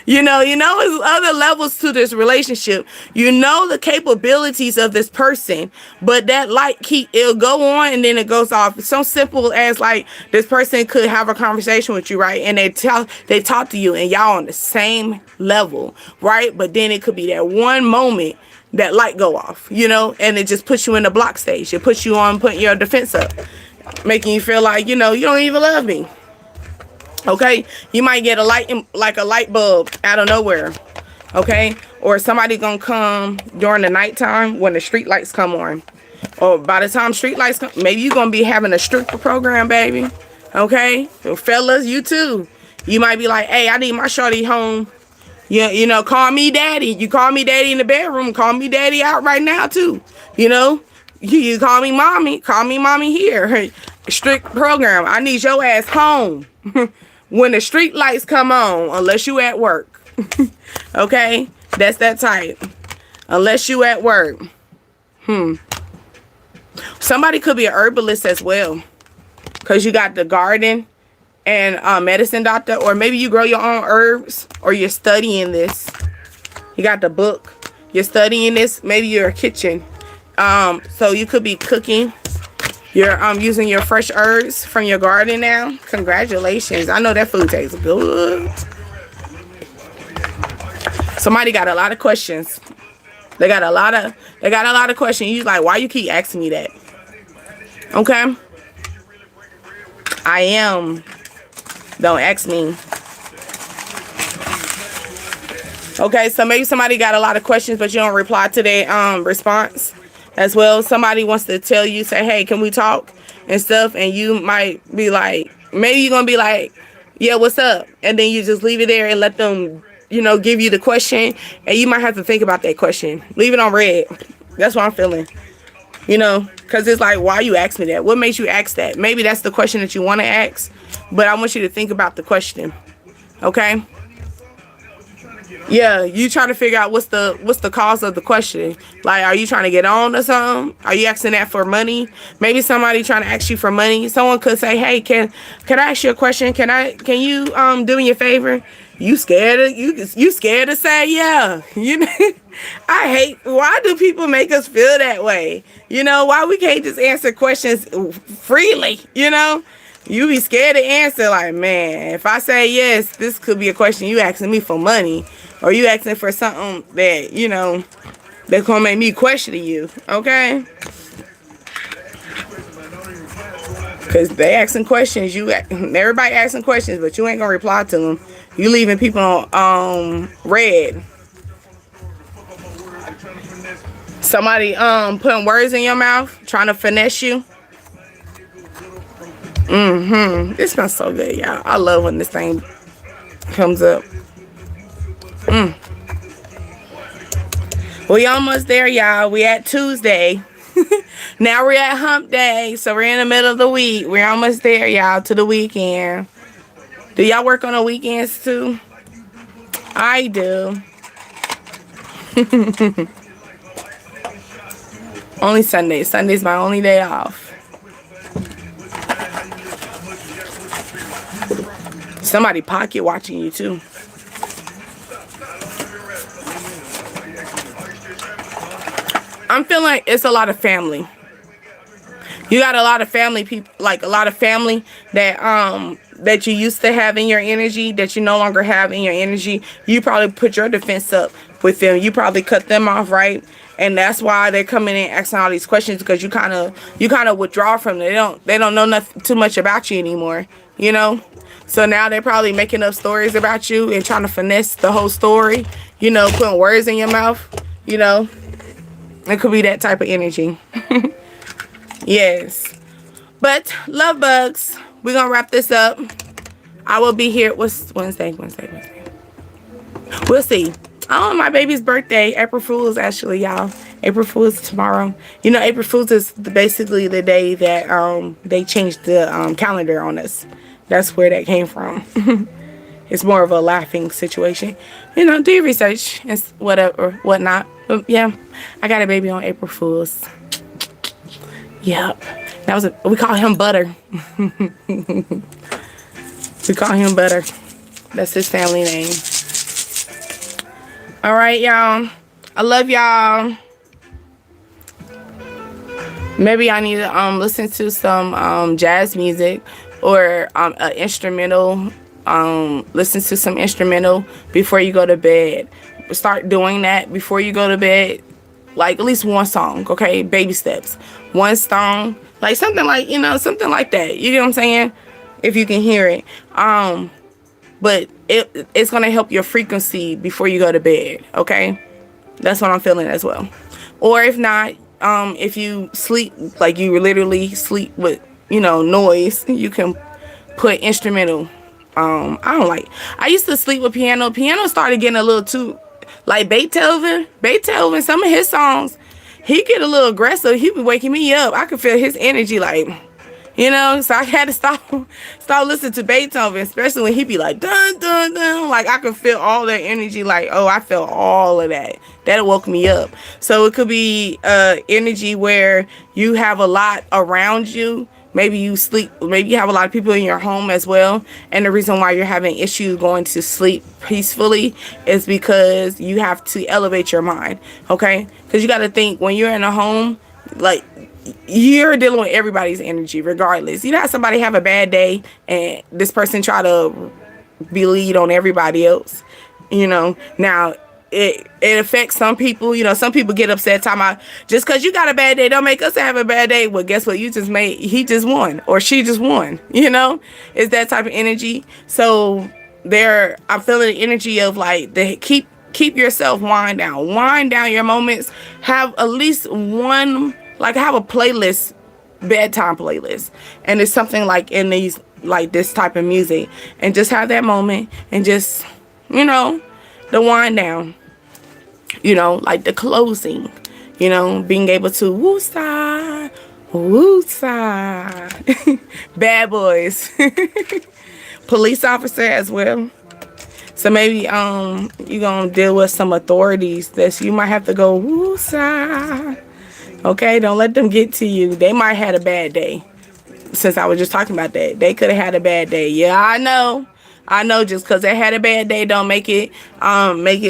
you know, it's other levels to this relationship. You know the capabilities of this person, but that light it'll go on and then it goes off. It's so simple as, like, this person could have a conversation with you, right? And they talk to you and y'all on the same level, right? But then it could be that one moment that light go off, you know, and it just puts you in the block stage. It puts you on putting your defense up, making you feel like, you know, you don't even love me. Okay, you might get a light bulb out of nowhere. Okay, or somebody gonna come during the nighttime when the street lights come on, or by the time street lights come, maybe you're gonna be having a stripper program, baby. Okay, so fellas, you too. You might be like, hey, I need my shorty home. You know, call me daddy. You call me daddy in the bedroom. Call me daddy out right now too. You know, you call me mommy. Call me mommy here. Strict program. I need your ass home when the street lights come on, unless you at work. Okay, that's that type. Unless you at work. Somebody could be an herbalist as well, because you got the garden and medicine doctor, or maybe you grow your own herbs, or you're studying this. You got the book, you're studying this. Maybe you're a kitchen, so you could be cooking. You're using your fresh herbs from your garden now. Congratulations. I know that food tastes good. Somebody got a lot of questions. They got a lot of questions. You like, why you keep asking me that? Okay, I am. Don't ask me. Okay, so maybe somebody got a lot of questions, but you don't reply to their response as well. Somebody wants to tell you, say, hey, can we talk and stuff? And you might be like, maybe you're going to be like, yeah, what's up? And then you just leave it there and let them, you know, give you the question. And you might have to think about that question. Leave it on red. That's what I'm feeling. You know, because it's like, why you ask me that? What makes you ask that? Maybe that's the question that you want to ask, but I want you to think about the question. Okay? Yeah, you trying to figure out what's the cause of the question. Like, are you trying to get on or something? Are you asking that for money? Maybe somebody trying to ask you for money. Someone could say, hey, can I ask you a question? Can you do me a favor? You scared of you scared to say yeah. You know, I hate, why do people make us feel that way? You know, why we can't just answer questions freely, you know? You be scared to answer, like, man, if I say yes, this could be a question you asking me for money, or you asking for something that, you know, that's gonna make me question you, okay? Cause they asking questions, everybody asking questions, but you ain't gonna reply to them. You leaving people on red. Somebody putting words in your mouth, trying to finesse you. This smells so good, y'all. I love when this thing comes up. We almost there, y'all. We at Tuesday. Now we're at hump day, so we're in the middle of the week. We're almost there, y'all, to the weekend. Do y'all work on the weekends too? I do. Only Sunday. Sunday's my only day off. Somebody pocket watching you too. I'm feeling like it's a lot of family. You got a lot of family people, like a lot of family that that you used to have in your energy that you no longer have in your energy. You probably put your defense up with them. You probably cut them off, right? And that's why they're coming in asking all these questions, because you kind of withdraw from them. They don't know nothing too much about you anymore, you know? So now they're probably making up stories about you and trying to finesse the whole story, you know, putting words in your mouth, you know. It could be that type of energy. Yes. But love bugs, we're gonna wrap this up. I will be here. What's Wednesday? We'll see. Oh, my baby's birthday, April Fool's, actually, y'all. April Fool's tomorrow. You know, April Fool's is basically the day that they changed the calendar on us. That's where that came from. It's more of a laughing situation. You know, do your research and whatever, whatnot. But yeah, I got a baby on April Fool's. Yep. We call him Butter. We call him Butter. That's his family name. All right, y'all. I love y'all. Maybe I need to listen to some jazz music or an instrumental. Listen to some instrumental before you go to bed. Start doing that before you go to bed. Like at least one song, okay? Baby steps. One song, like something like, you know, something like that. You know what I'm saying? If you can hear it. But it's gonna help your frequency before you go to bed, okay? That's what I'm feeling as well. Or if not, if you sleep, like you literally sleep with, you know, noise, you can put instrumental. I used to sleep with piano. Piano started getting a little too, like Beethoven, some of his songs, he get a little aggressive. He be waking me up. I could feel his energy, like, you know, so I had to stop listening to Beethoven, especially when he be like, dun, dun, dun. Like, I could feel all that energy, like, oh, I felt all of that. That woke me up. So it could be energy where you have a lot around you. Maybe you sleep, maybe you have a lot of people in your home as well. And the reason why you're having issues going to sleep peacefully is because you have to elevate your mind, okay? Because you got to think, when you're in a home, like, you're dealing with everybody's energy regardless. You know how somebody have a bad day and this person try to be lead on everybody else, you know? Now, it affects some people. You know, some people get upset talking about, just because you got a bad day don't make us have a bad day. Well, guess what? He just won, or she just won, you know? It's that type of energy. So I'm feeling the energy of like, keep yourself wind down your moments. Have at least one, like, have a playlist, bedtime playlist, and it's something like in these, like this type of music, and just have that moment and just, you know, the wind down, you know, like the closing, you know, being able to woo-side, Bad Boys, police officer as well. So maybe you're gonna deal with some authorities that you might have to go woo-side. Okay, don't let them get to you. They might have had a bad day. Since I was just talking about that, they could have had a bad day. Yeah, I know I know just because they had a bad day don't make it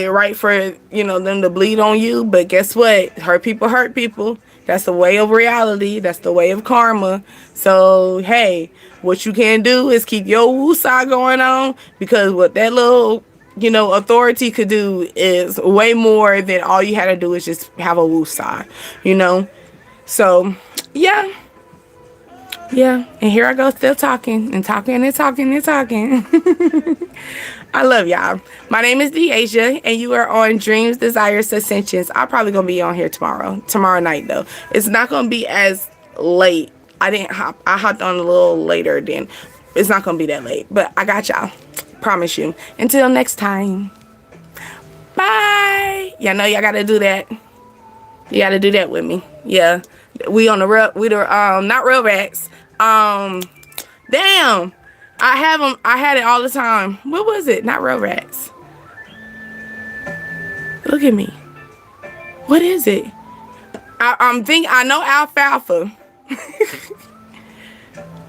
right for, you know, them to bleed on you. But guess what? Hurt people hurt people. That's the way of reality. That's the way of karma. So hey, what you can do is keep your woosah going on, because what that little, you know, authority could do is way more than all you had to do is just have a woosah, you know. So yeah. Yeah, and here I go still talking and talking and talking and talking. I love y'all. My name is Deasia, and you are on Dreams, Desires, Ascensions. I'm probably going to be on here tomorrow night, though. It's not going to be as late. I hopped on a little later then. It's not going to be that late, but I got y'all. Promise you. Until next time. Bye. Y'all know y'all got to do that. You got to do that with me. Yeah. We on the real, not real rats. Damn, I have them. I had it all the time. What was it? Not real rats. Look at me. What is it? I know alfalfa.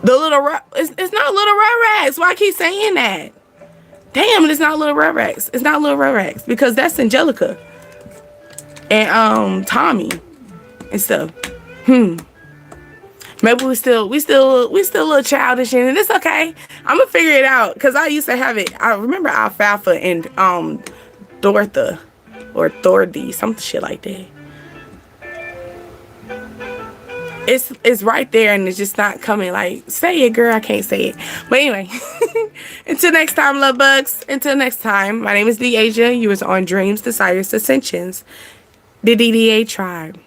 The little it's not little Rugrats. Why I keep saying that? Damn, it's not little Rugrats. It's not little Rugrats because that's Angelica and Tommy and stuff. Maybe we still a little childish, and it's okay. I'm gonna figure it out because I used to have it. I remember alfalfa and Dorotha or Thordy, some shit like that. It's right there, and it's just not coming. Like, say it, girl. I can't say it. But anyway, until next time, love bugs. Until next time, my name is Deasia. You was on Dreams, Desires, Ascensions, the DDA tribe.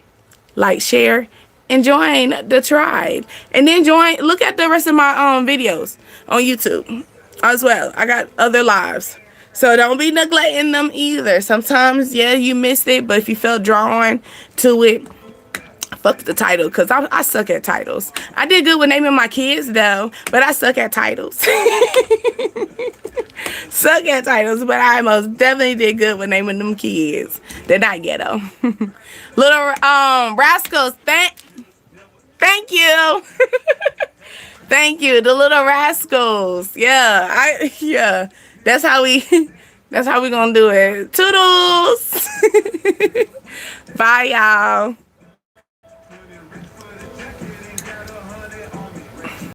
Like, share, and join the tribe, and then look at the rest of my videos on YouTube as well. I got other lives, so don't be neglecting them either. Sometimes, yeah, you missed it, but if you felt drawn to it, fuck the title, because I suck at titles. I did good with naming my kids though, but I suck at titles. Suck at titles, but I most definitely did good with naming them kids. They're not ghetto. Little rascals, thank you. Thank you, the little rascals. Yeah, that's how we gonna do it. Toodles. Bye, y'all.